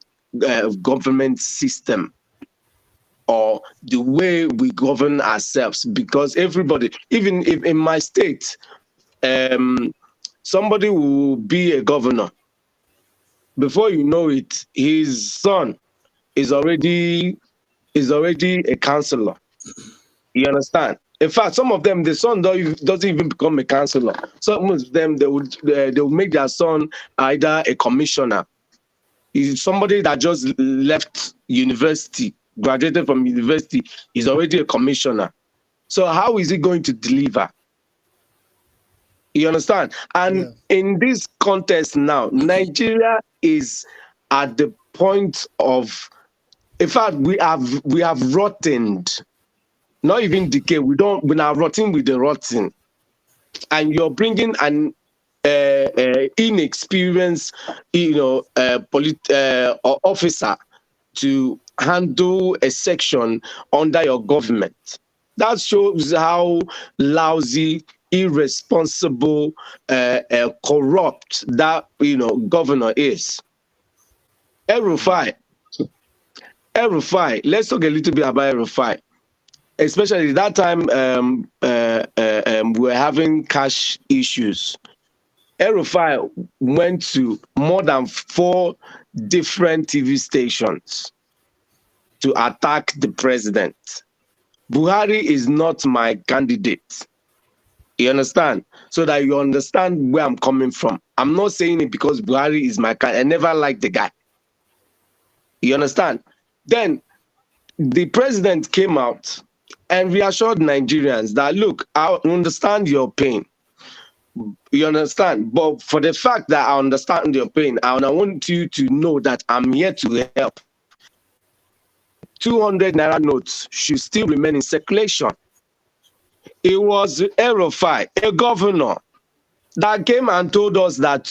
Speaker 6: government system, or the way we govern ourselves. Because everybody, even if in my state, somebody will be a governor. Before you know it, his son is already a councillor. You understand? In fact, some of them, the son doesn't even become a councillor. Some of them, they will make their son either a commissioner. He's somebody that just left university, graduated from university, is already a commissioner. So how is he going to deliver? You understand? And
Speaker 3: Yeah.
Speaker 6: in this context now, Nigeria is at the point of, in fact, we have rotted, not even decay. We are rotting with the rotten, and you're bringing an inexperienced, officer to handle a section under your government. That shows how lousy, irresponsible, corrupt that governor is. El-Rufai, let's talk a little bit about El-Rufai. Especially that time, we were having cash issues. El-Rufai went to more than 4 different TV stations to attack the president. Buhari is not my candidate. You understand? So that you understand where I'm coming from. I'm not saying it because Buhari is my candidate. I never liked the guy. You understand? Then the president came out and reassured Nigerians that, look, I understand your pain. You understand? But for the fact that I understand your pain, and I want you to know that I'm here to help. 200 naira notes should still remain in circulation. It was El-Rufai, a governor, that came and told us that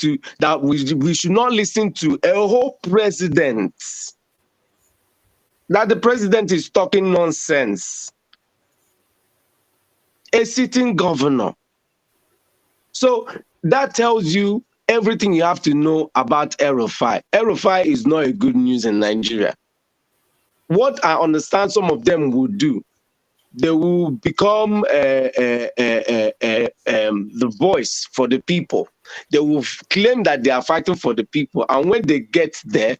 Speaker 6: we should not listen to a whole president. That the president is talking nonsense. A sitting governor. So that tells you everything you have to know about El-Rufai. El-Rufai is not a good news in Nigeria. What I understand some of them will do, they will become the voice for the people. They will claim that they are fighting for the people. And when they get there,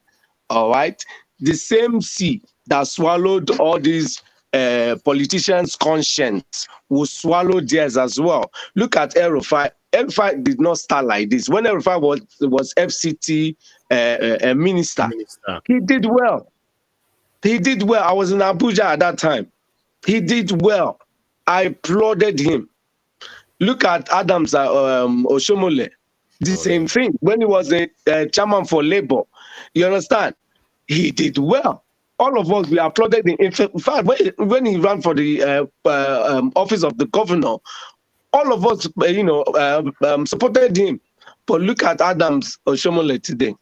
Speaker 6: all right, the same sea that swallowed all these politicians' conscience will swallow theirs as well. Look at El-Rufai. El-Rufai did not start like this. When El-Rufai was FCT minister, he did well. He did well. I was in Abuja at that time. He did well. I applauded him. Look at Adams Oshomole. The same thing. When he was a chairman for Labour, you understand? He did well. All of us, we applauded him. In fact, when he ran for the office of the governor, all of us, supported him. But look at Adams Oshomole today.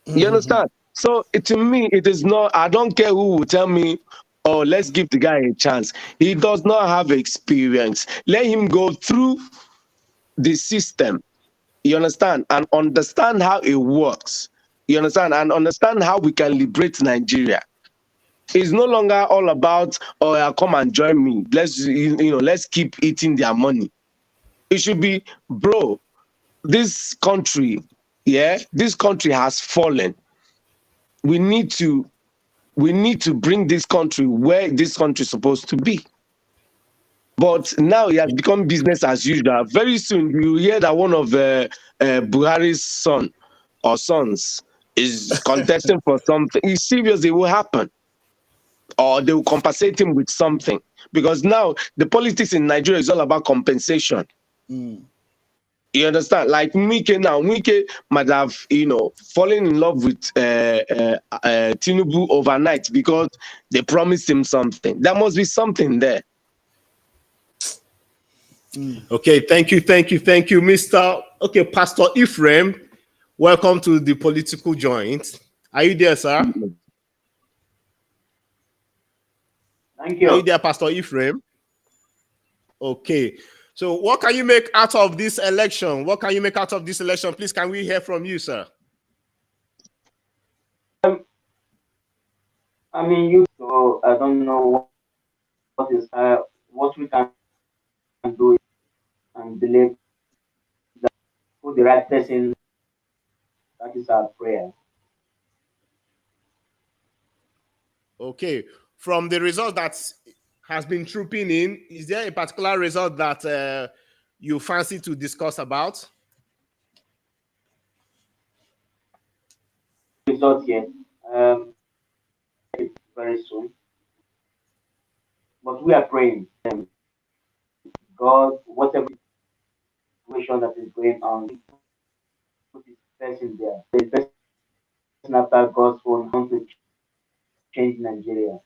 Speaker 6: You understand? So to me, it is not, I don't care who will tell me, oh, let's give the guy a chance. He does not have experience. Let him go through the system, you understand, and understand how it works. You understand? And understand how we can liberate Nigeria. It's no longer all about, oh, come and join me. Let's keep eating their money. It should be, bro, this country, this country has fallen. We need to bring this country where this country is supposed to be. But now it has become business as usual. Very soon you hear that one of Buhari's son or sons is contesting for something. It's serious, it will happen. Or they will compensate him with something. Because now the politics in Nigeria is all about compensation. You understand? Like Wike now, Wike might have, fallen in love with Tinubu overnight because they promised him something. There must be something there.
Speaker 1: Okay, thank you, Mr. Okay, Pastor Ephraim. Welcome to the political joint. Are you there, sir?
Speaker 4: Thank you.
Speaker 1: Are you there, Pastor Ephraim? Okay. So what can you make out of this election? Please, can we hear from you, sir?
Speaker 7: So I don't know what we can do and believe that for the right person, that is our prayer.
Speaker 1: Okay. From the result that has been trooping in, is there a particular result that you fancy to discuss about?
Speaker 7: Result yet. Very soon. But we are praying. God, whatever situation that is going on, put his person there. The person after God's own want to change Nigeria.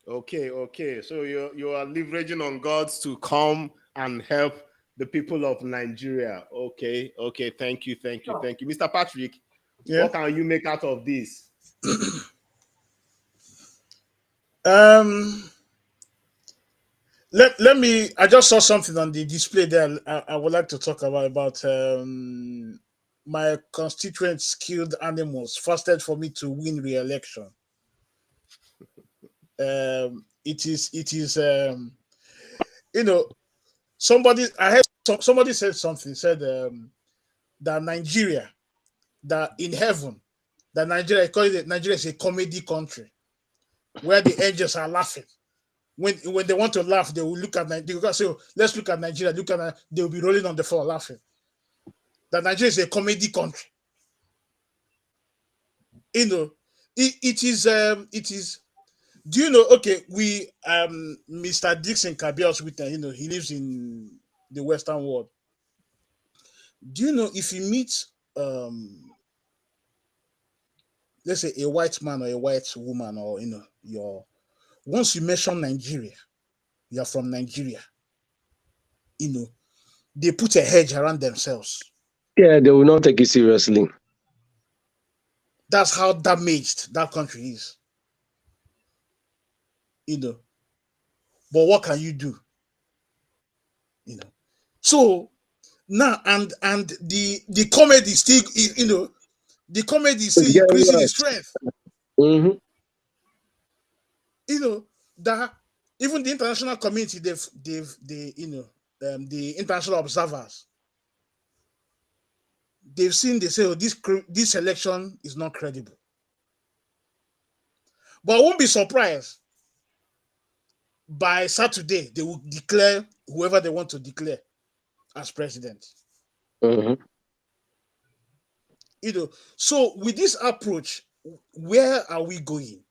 Speaker 1: Okay. So you are leveraging on God to come and help the people of Nigeria. Okay. Thank you. Mr. Patrick,
Speaker 3: Yeah.
Speaker 1: what can you make out of this?
Speaker 3: Let me. I just saw something on the display there. I would like to talk about my constituents killed animals fasted for me to win re-election. It is somebody I heard somebody said something said that Nigeria, that in heaven, that Nigeria is a comedy country where the angels are laughing. When they want to laugh, they will look at Nigeria. They will say, oh, let's look at Nigeria. They will be rolling on the floor laughing. That Nigeria is a comedy country. It is. Do you know? Okay, we Mr. Dixon Kabios Witten, he lives in the Western world. Do you know if you meet let's say a white man or a white woman, or once you mention Nigeria, you're from Nigeria, they put a hedge around themselves.
Speaker 6: Yeah, they will not take it seriously.
Speaker 3: That's how damaged that country is. But what can you do? So now and the comedy still, the comedy is still increasing in strength.
Speaker 6: Mm-hmm.
Speaker 3: That even the international community, the international observers, they've seen, they say, oh, this election is not credible. But I won't be surprised by Saturday they will declare whoever they want to declare as president.
Speaker 6: Mm-hmm.
Speaker 3: So with this approach, where are we going?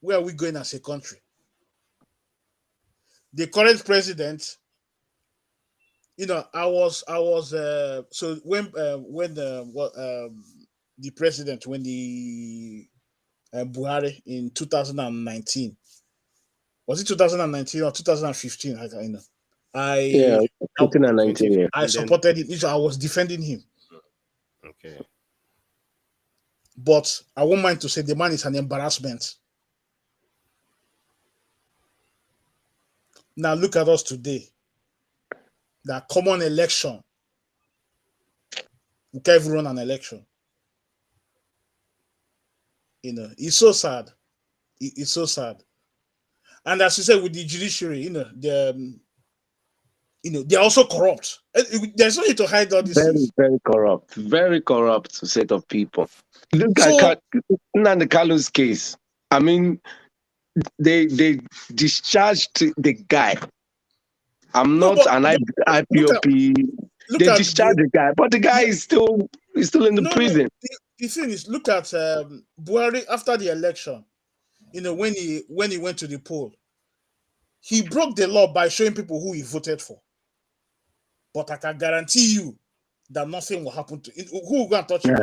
Speaker 3: Where are we going as a country? The current president, I was so when the president, when the Buhari in 2019, was it 2019 or 2015?
Speaker 6: Yeah, 2019. Yeah.
Speaker 3: I supported him. I was defending him.
Speaker 1: Okay.
Speaker 3: But I won't mind to say the man is an embarrassment. Now look at us today. That common election. We can't even run an election. It's so sad. It's so sad. And as you said, with the judiciary, they're also corrupt. There's no need to hide all these things.
Speaker 6: Very corrupt set of people. Look at Nnamdi Kalu's case. I mean, they discharged the guy. I'm not an IPOP. They discharged the guy, but the guy is still in the prison.
Speaker 3: The thing is, look at Buhari after the election. When he went to the poll, he broke the law by showing people who he voted for. But I can guarantee you that nothing will happen to him. Who will go and touch him?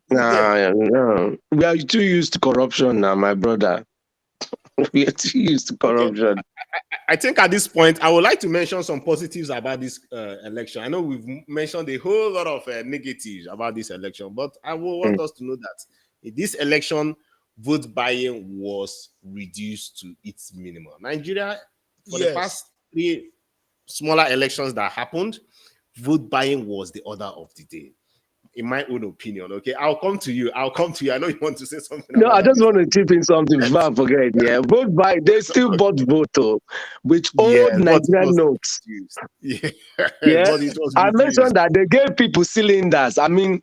Speaker 6: No. We are too used to corruption now, my brother. We are too used to corruption.
Speaker 1: Okay. I think at this point, I would like to mention some positives about this election. I know we've mentioned a whole lot of negatives about this election, but I want us to know that in this election, vote buying was reduced to its minimum. Nigeria, for the past 3 smaller elections that happened, vote buying was the order of the day. In my own opinion, okay, I'll come to you. I know you want to say something.
Speaker 6: No, I just want to chip in something before I forget. Yeah, vote by they still bought vote with old Nigerian notes.
Speaker 1: Yeah,
Speaker 6: I mentioned that they gave people cylinders. I mean,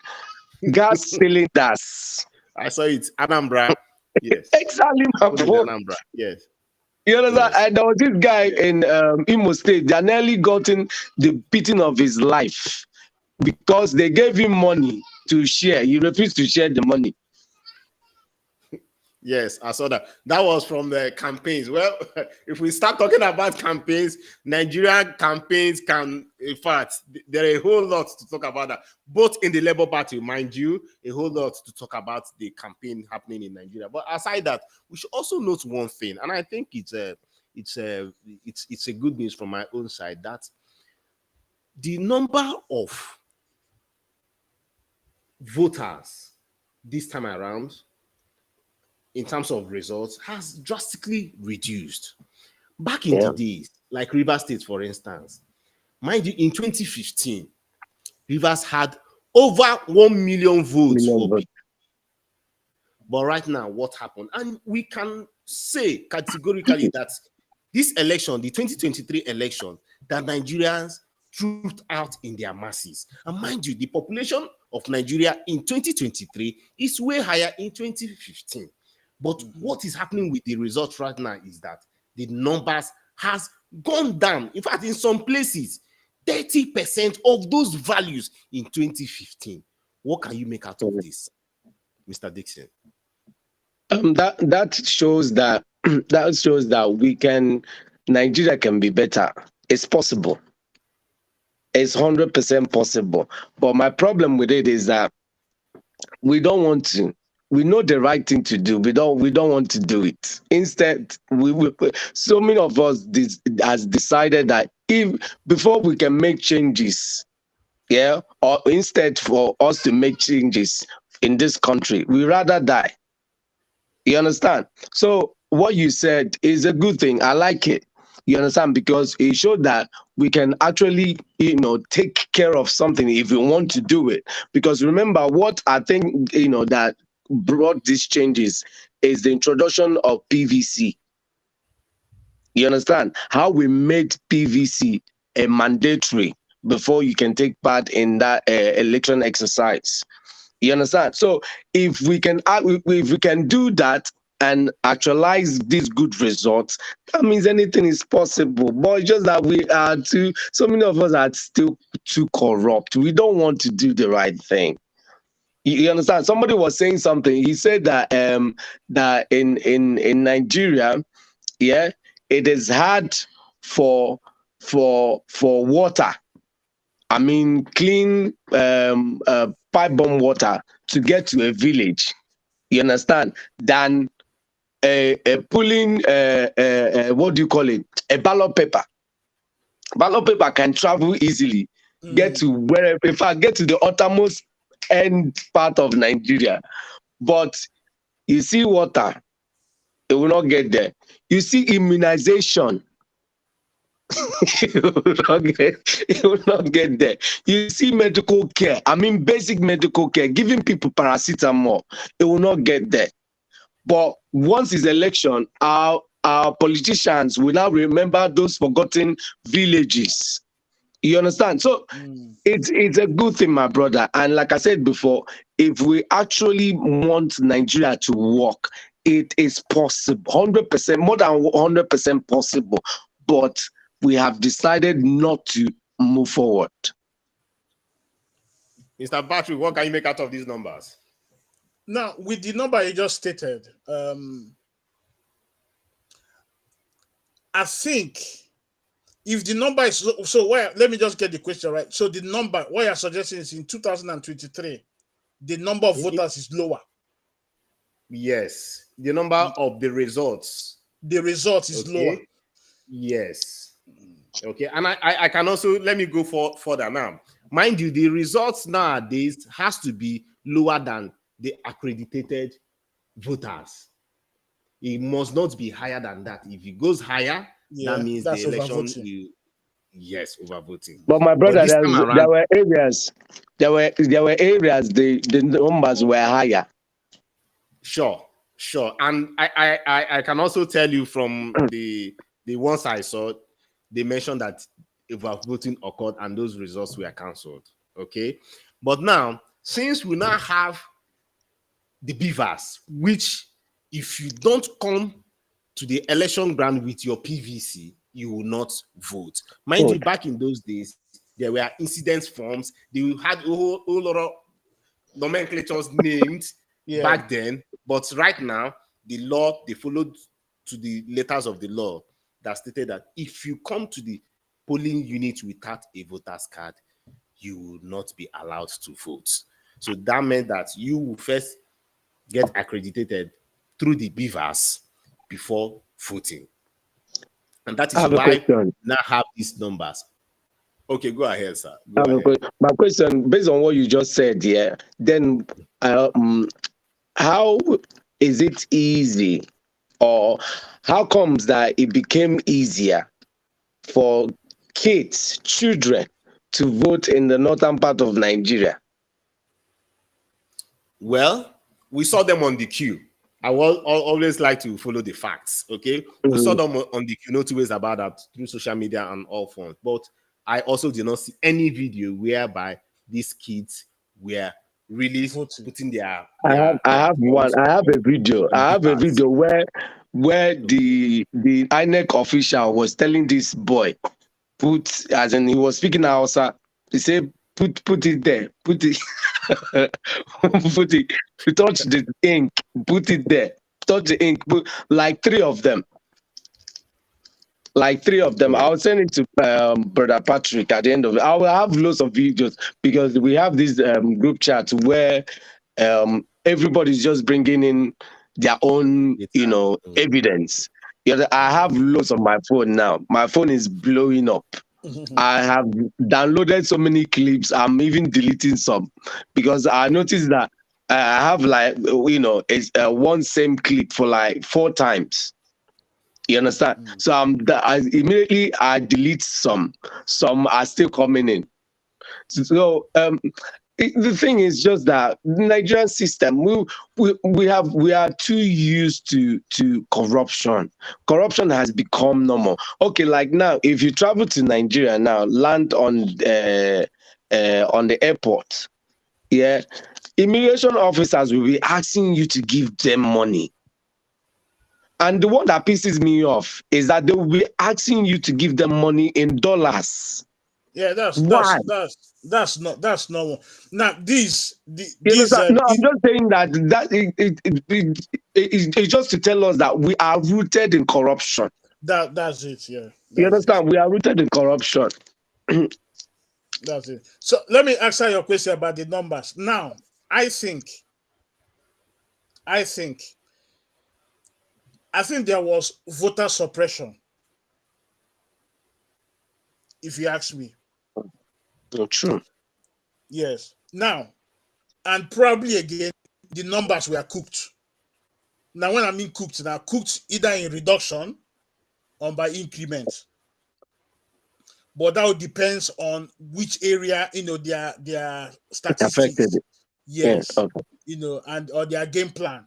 Speaker 6: gas cylinders.
Speaker 1: I saw it, Anambra. Yes,
Speaker 6: exactly.
Speaker 1: Anambra. Yes.
Speaker 6: You know that, and there was this guy in Imo State that nearly gotten the beating of his life because they gave him money to share. He refused to share the money.
Speaker 1: Yes, I saw that. That was from the campaigns. Well, if we start talking about campaigns, Nigerian campaigns can, in fact, there are a whole lot to talk about that. Both in the Labour Party, mind you, a whole lot to talk about the campaign happening in Nigeria. But aside that, we should also note one thing, and I think it's a good news from my own side, that the number of voters this time around, in terms of results, has drastically reduced. Back in the days, like Rivers State, for instance, mind you, in 2015, Rivers had over 1 million votes for people. But right now, what happened? And we can say categorically that this election, the 2023 election, that Nigerians trooped out in their masses. And mind you, the population of Nigeria in 2023 is way higher in 2015. But what is happening with the results right now is that the numbers has gone down. In fact, in some places, 30% of those values in 2015. What can you make out of this, Mr. Dixon?
Speaker 6: That shows that Nigeria can be better. It's possible. It's 100% possible. But my problem with it is that we don't want to. We know the right thing to do. We don't want to do it. Instead, so many of us has decided that before we can make changes, or instead for us to make changes in this country, we rather die. You understand? So what you said is a good thing. I like it. You understand? Because it showed that we can actually, take care of something if we want to do it. Because remember, what I think, that brought these changes is the introduction of PVC. You understand? How we made PVC a mandatory before you can take part in that election exercise. You understand? So if we can do that and actualize these good results, that means anything is possible. But it's just that so many of us are still too corrupt. We don't want to do the right thing. You understand? Somebody was saying something. He said that that in Nigeria, it is hard for water. I mean, clean pipe-borne water to get to a village. You understand? Than pulling what do you call it? A ballot paper. Ballot paper can travel easily, get to wherever. In fact, get to the uttermost end part of Nigeria. But you see water, it will not get there. You see immunization, it will not get there. You see medical care, I mean basic medical care, giving people paracetamol, it will not get there. But once it's election, our politicians will now remember those forgotten villages. You understand? So it's a good thing, my brother. And like I said before, if we actually want Nigeria to work, it is possible, 100%, more than 100% possible. But we have decided not to move forward.
Speaker 1: Mr. Patrick, what can you make out of these numbers?
Speaker 3: Now, with the number you just stated, I think if the number is let me just get the question right. So the number, what you're suggesting is in 2023, the number of voters is lower.
Speaker 1: Yes, the number of the results.
Speaker 3: The result is lower.
Speaker 1: Yes. Okay, and I can also, let me go further now. Mind you, the results nowadays has to be lower than the accredited voters. It must not be higher than that. If it goes higher, that means the election will, overvoting.
Speaker 6: But my brother, there were areas the numbers were higher.
Speaker 1: Sure. And I can also tell you from the ones I saw, they mentioned that overvoting occurred and those results were cancelled. Okay. But now, since we now have the beavers, which if you don't come to the election ground with your PVC, you will not vote. Mind you, back in those days, there were incidence forms. They had a whole lot of nomenclatures named back then. But right now, the law, they followed to the letters of the law that stated that if you come to the polling unit without a voter's card, you will not be allowed to vote. So that meant that you will first get accredited through the beavers before voting. And that
Speaker 6: I
Speaker 1: is
Speaker 6: have a
Speaker 1: why we
Speaker 6: question.
Speaker 1: now have these numbers. Okay, go ahead, sir.
Speaker 6: I
Speaker 1: Go
Speaker 6: have a
Speaker 1: ahead.
Speaker 6: My question, based on what you just said, yeah, then how is it easy, or how comes that it became easier for kids, children, to vote in the northern part of Nigeria?
Speaker 1: Well, we saw them on the queue. I will always like to follow the facts. Okay, we saw them on the queue, no two ways about that, through social media and all forms. But I also did not see any video whereby these kids were really putting their
Speaker 6: I have
Speaker 1: votes
Speaker 6: a video.
Speaker 1: on
Speaker 6: I have a
Speaker 1: beavers.
Speaker 6: video where the INEC official was telling this boy, put, as in he was speaking Hausa, he said, put it there, put it, put it, touch the ink, put it there, touch the ink, like three of them. I'll send it to Brother Patrick at the end of it. I will have lots of videos because we have this group chat where everybody's just bringing in their own, evidence. I have lots on my phone now. My phone is blowing up. I have downloaded so many clips. I'm even deleting some because I noticed that I have it's one same clip for like 4 times. You understand? So I immediately delete some. Some are still coming in. So the thing is just that the Nigerian system, we are too used to corruption. Corruption has become normal. Okay, like now, if you travel to Nigeria now, land on the airport, yeah, immigration officers will be asking you to give them money. And the one that pisses me off is that they will be asking you to give them money in dollars.
Speaker 3: Yeah, that's normal. Now I'm just
Speaker 6: saying that it's just to tell us that we are rooted in corruption.
Speaker 3: That's it. Yeah,
Speaker 6: you understand? We are rooted in corruption.
Speaker 3: That's it. So let me answer your question about the numbers. Now, I think there was voter suppression, if you ask me.
Speaker 6: True.
Speaker 3: Yes. Now, and probably again, the numbers were cooked. Now, when I mean cooked, cooked either in reduction or by increment. But that depends on which area, their statistics.
Speaker 6: Affected.
Speaker 3: Yes.
Speaker 6: Yeah, okay.
Speaker 3: Or their game plan,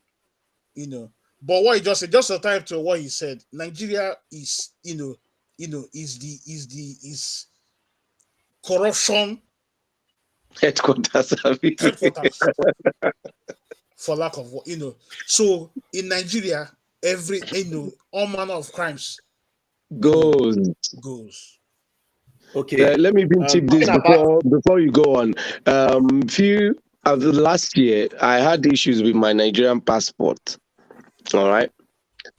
Speaker 3: But what he just said, just a time to what he said, Nigeria is, is corruption
Speaker 6: headquarters.
Speaker 3: For lack of what, So in Nigeria, every, all manner of crimes
Speaker 6: goes.
Speaker 1: Okay.
Speaker 6: Let me even tip this before you go on. Few of the last year, I had issues with my Nigerian passport. All right.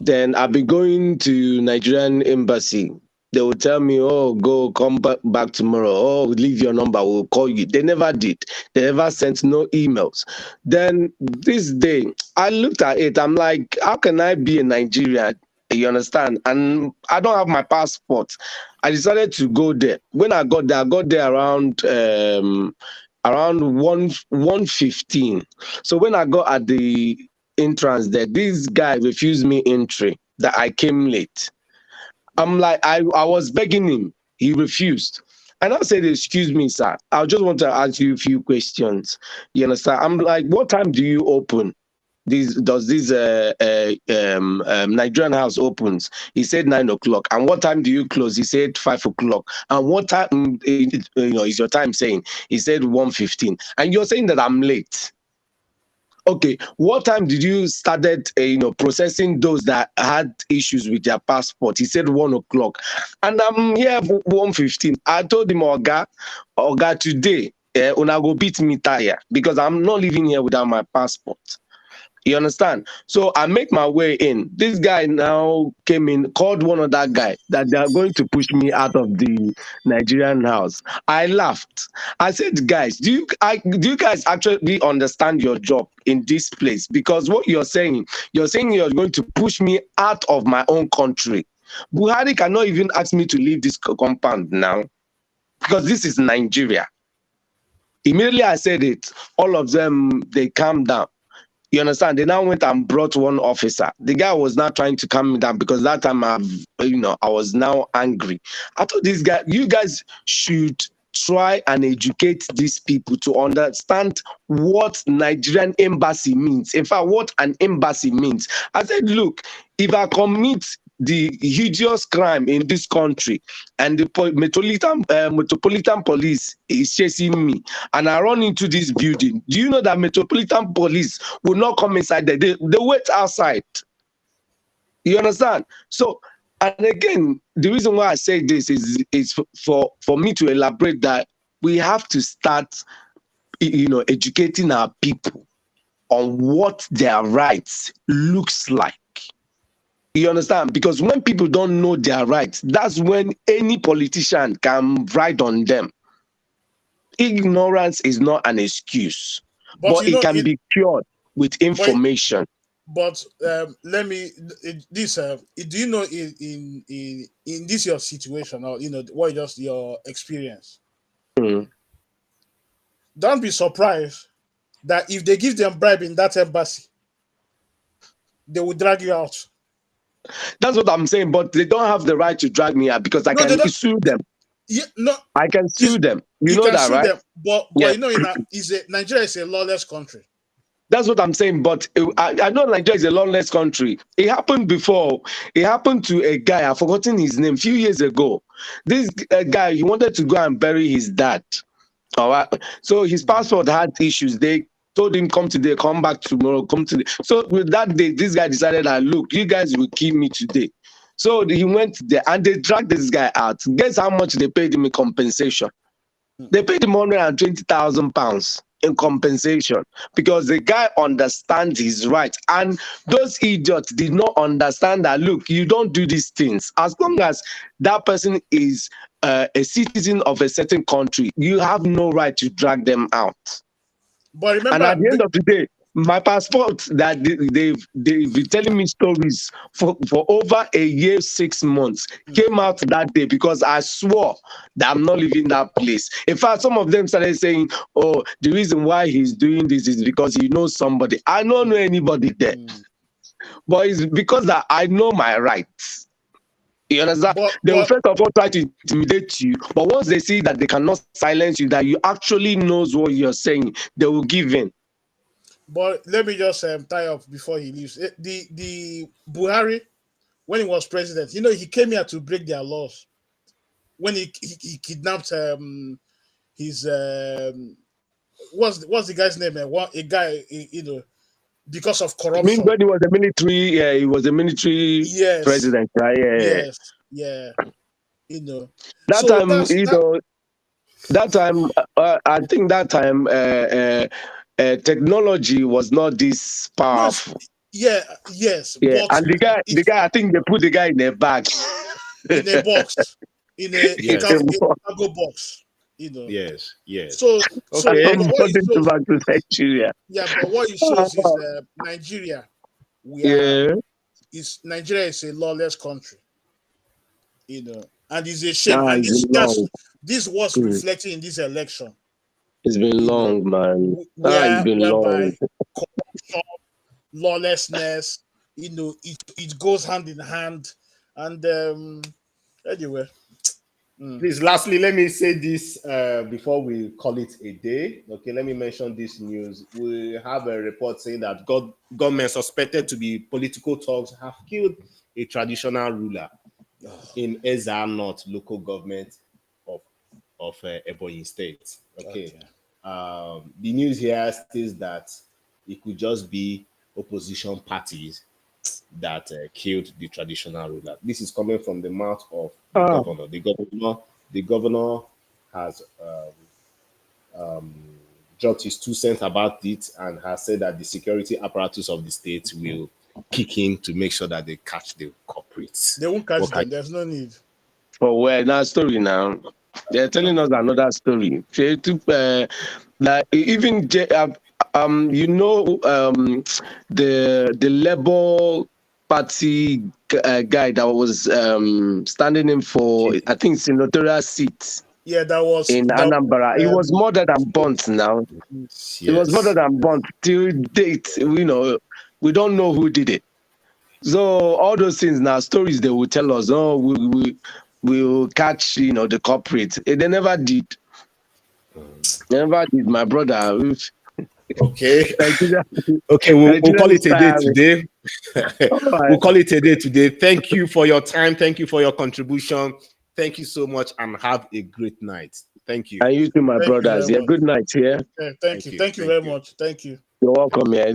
Speaker 6: Then I've been going to Nigerian embassy. They will tell me, "Oh, come back tomorrow. Oh, leave your number. We'll call you." They never did. They never sent no emails. Then this day, I looked at it. I'm like, how can I be a Nigerian? You understand? And I don't have my passport. I decided to go there. When I got there around 1:15. So when I got at the entrance there, this guy refused me entry, that I came late. I'm like, I was begging him. He refused. And I said, "Excuse me, sir. I just want to ask you a few questions." You understand? I'm like, "What time do you open? Does this Nigerian house opens?" He said 9 o'clock. "And what time do you close?" He said 5 o'clock. "And what time is your time saying?" He said 1:15. "And you're saying that I'm late." Okay, what time did you started processing those that had issues with their passport? He said 1 o'clock. And I'm here for 1:15. I told him, Oga, today, una go beat me tire because I'm not living here without my passport. You understand? So I make my way in. This guy now came in, called one of that guy that they are going to push me out of the Nigerian house. I laughed. I said, guys, do you guys actually understand your job in this place? Because what you're saying you're going to push me out of my own country. Buhari cannot even ask me to leave this compound now because this is Nigeria. Immediately I said it, all of them, they calmed down. You understand? They now went and brought one officer. The guy was not trying to calm me down because that time I was now angry. I thought you guys should try and educate these people to understand what Nigerian embassy means. In fact, what an embassy means. I said, look, if I commit the hideous crime in this country and the metropolitan police is chasing me and I run into this building, do you know that metropolitan police will not come inside there? They wait outside. You understand? So, and again, the reason why I say this is for me to elaborate that we have to start, educating our people on what their rights looks like. You understand? Because when people don't know their rights, that's when any politician can write on them. Ignorance is not an excuse, but it can be cured with information.
Speaker 3: But let me this. Do you know in this your situation, or what just your experience? Don't be surprised that if they give them bribe in that embassy, they will drag you out.
Speaker 6: That's what I'm saying, but they don't have the right to drag me out because I can sue them.
Speaker 3: Yeah, no,
Speaker 6: I can sue them. You know that, right?
Speaker 3: Them, but yeah. Nigeria is a lawless country.
Speaker 6: That's what I'm saying. But I know Nigeria is a lawless country. It happened before. It happened to a guy. I've forgotten his name. A few years ago, this guy, he wanted to go and bury his dad. All right. So his passport had issues. They told him, come today, come back tomorrow, come today. So with that day, this guy decided that, look, you guys will kill me today. So he went there and they dragged this guy out. Guess how much they paid him in compensation? They paid him £120,000 in compensation because the guy understands his rights. And those idiots did not understand that, look, you don't do these things. As long as that person is a citizen of a certain country, you have no right to drag them out.
Speaker 3: But remember,
Speaker 6: and at the end of the day, my passport that they've been telling me stories for over a year, 6 months came out that day because I swore that I'm not leaving that place. In fact, some of them started saying, oh, the reason why he's doing this is because he knows somebody. I don't know anybody there. But it's because that I know my rights. You understand? They will first of all try to intimidate you, but once they see that they cannot silence you, that you actually knows what you're saying, they will give in.
Speaker 3: But let me just tie up before he leaves. The Buhari, when he was president, he came here to break their laws. When he kidnapped his what's the guy's name? A guy, because of corruption.
Speaker 6: I mean, when he was a military, he was a military president, right?
Speaker 3: Yes.
Speaker 6: That time, that time, I think that time, technology was not this powerful.
Speaker 3: Yes.
Speaker 6: Yeah, and the guy, I think they put the guy in a bag,
Speaker 3: in a box, in a cargo box.
Speaker 1: Yes.
Speaker 3: So
Speaker 6: okay, what it shows, back to Nigeria.
Speaker 3: Yeah, but what it shows is Nigeria. Nigeria is a lawless country. And it's a shame. And this was reflected in this election.
Speaker 6: It's been long, man. It's been long.
Speaker 3: Corruption, lawlessness, it goes hand in hand. And anyway.
Speaker 1: Please, lastly, let me say this before we call it a day. Okay, let me mention this news. We have a report saying that government suspected to be political talks have killed a traditional ruler in Eza North local government of Ebonyi State. Okay. The news here states that it could just be opposition parties that killed the traditional ruler. This is coming from the mouth of the governor. The governor has dropped his 2 cents about it and has said that the security apparatus of the state will kick in to make sure that they catch the culprits.
Speaker 3: They won't catch
Speaker 1: What
Speaker 3: them.
Speaker 1: can-
Speaker 3: There's no need.
Speaker 6: For where now story now? They're telling us another story. Like even the Labour Party guy that was standing in for, I think, senatorial seat
Speaker 3: Yeah, that was
Speaker 6: in Anambra. He was murdered and burnt now. He was murdered and burnt till date. We don't know who did it. So all those things now, stories they will tell us, oh, we will catch, the culprit. They never did. They never did, my brother.
Speaker 1: Okay.
Speaker 6: Nigeria,
Speaker 1: Okay, we'll call it a day
Speaker 6: tiring.
Speaker 1: today.
Speaker 6: Right.
Speaker 1: We'll call it a day today. Thank you for your time. Thank you for your contribution. Thank you so much and have a great night. Thank you.
Speaker 6: And you too, my
Speaker 3: Thank you
Speaker 6: brothers.
Speaker 3: very
Speaker 6: Yeah,
Speaker 3: much.
Speaker 6: good night. Yeah,
Speaker 3: Thank you very much. Thank you.
Speaker 6: you're welcome. Yeah.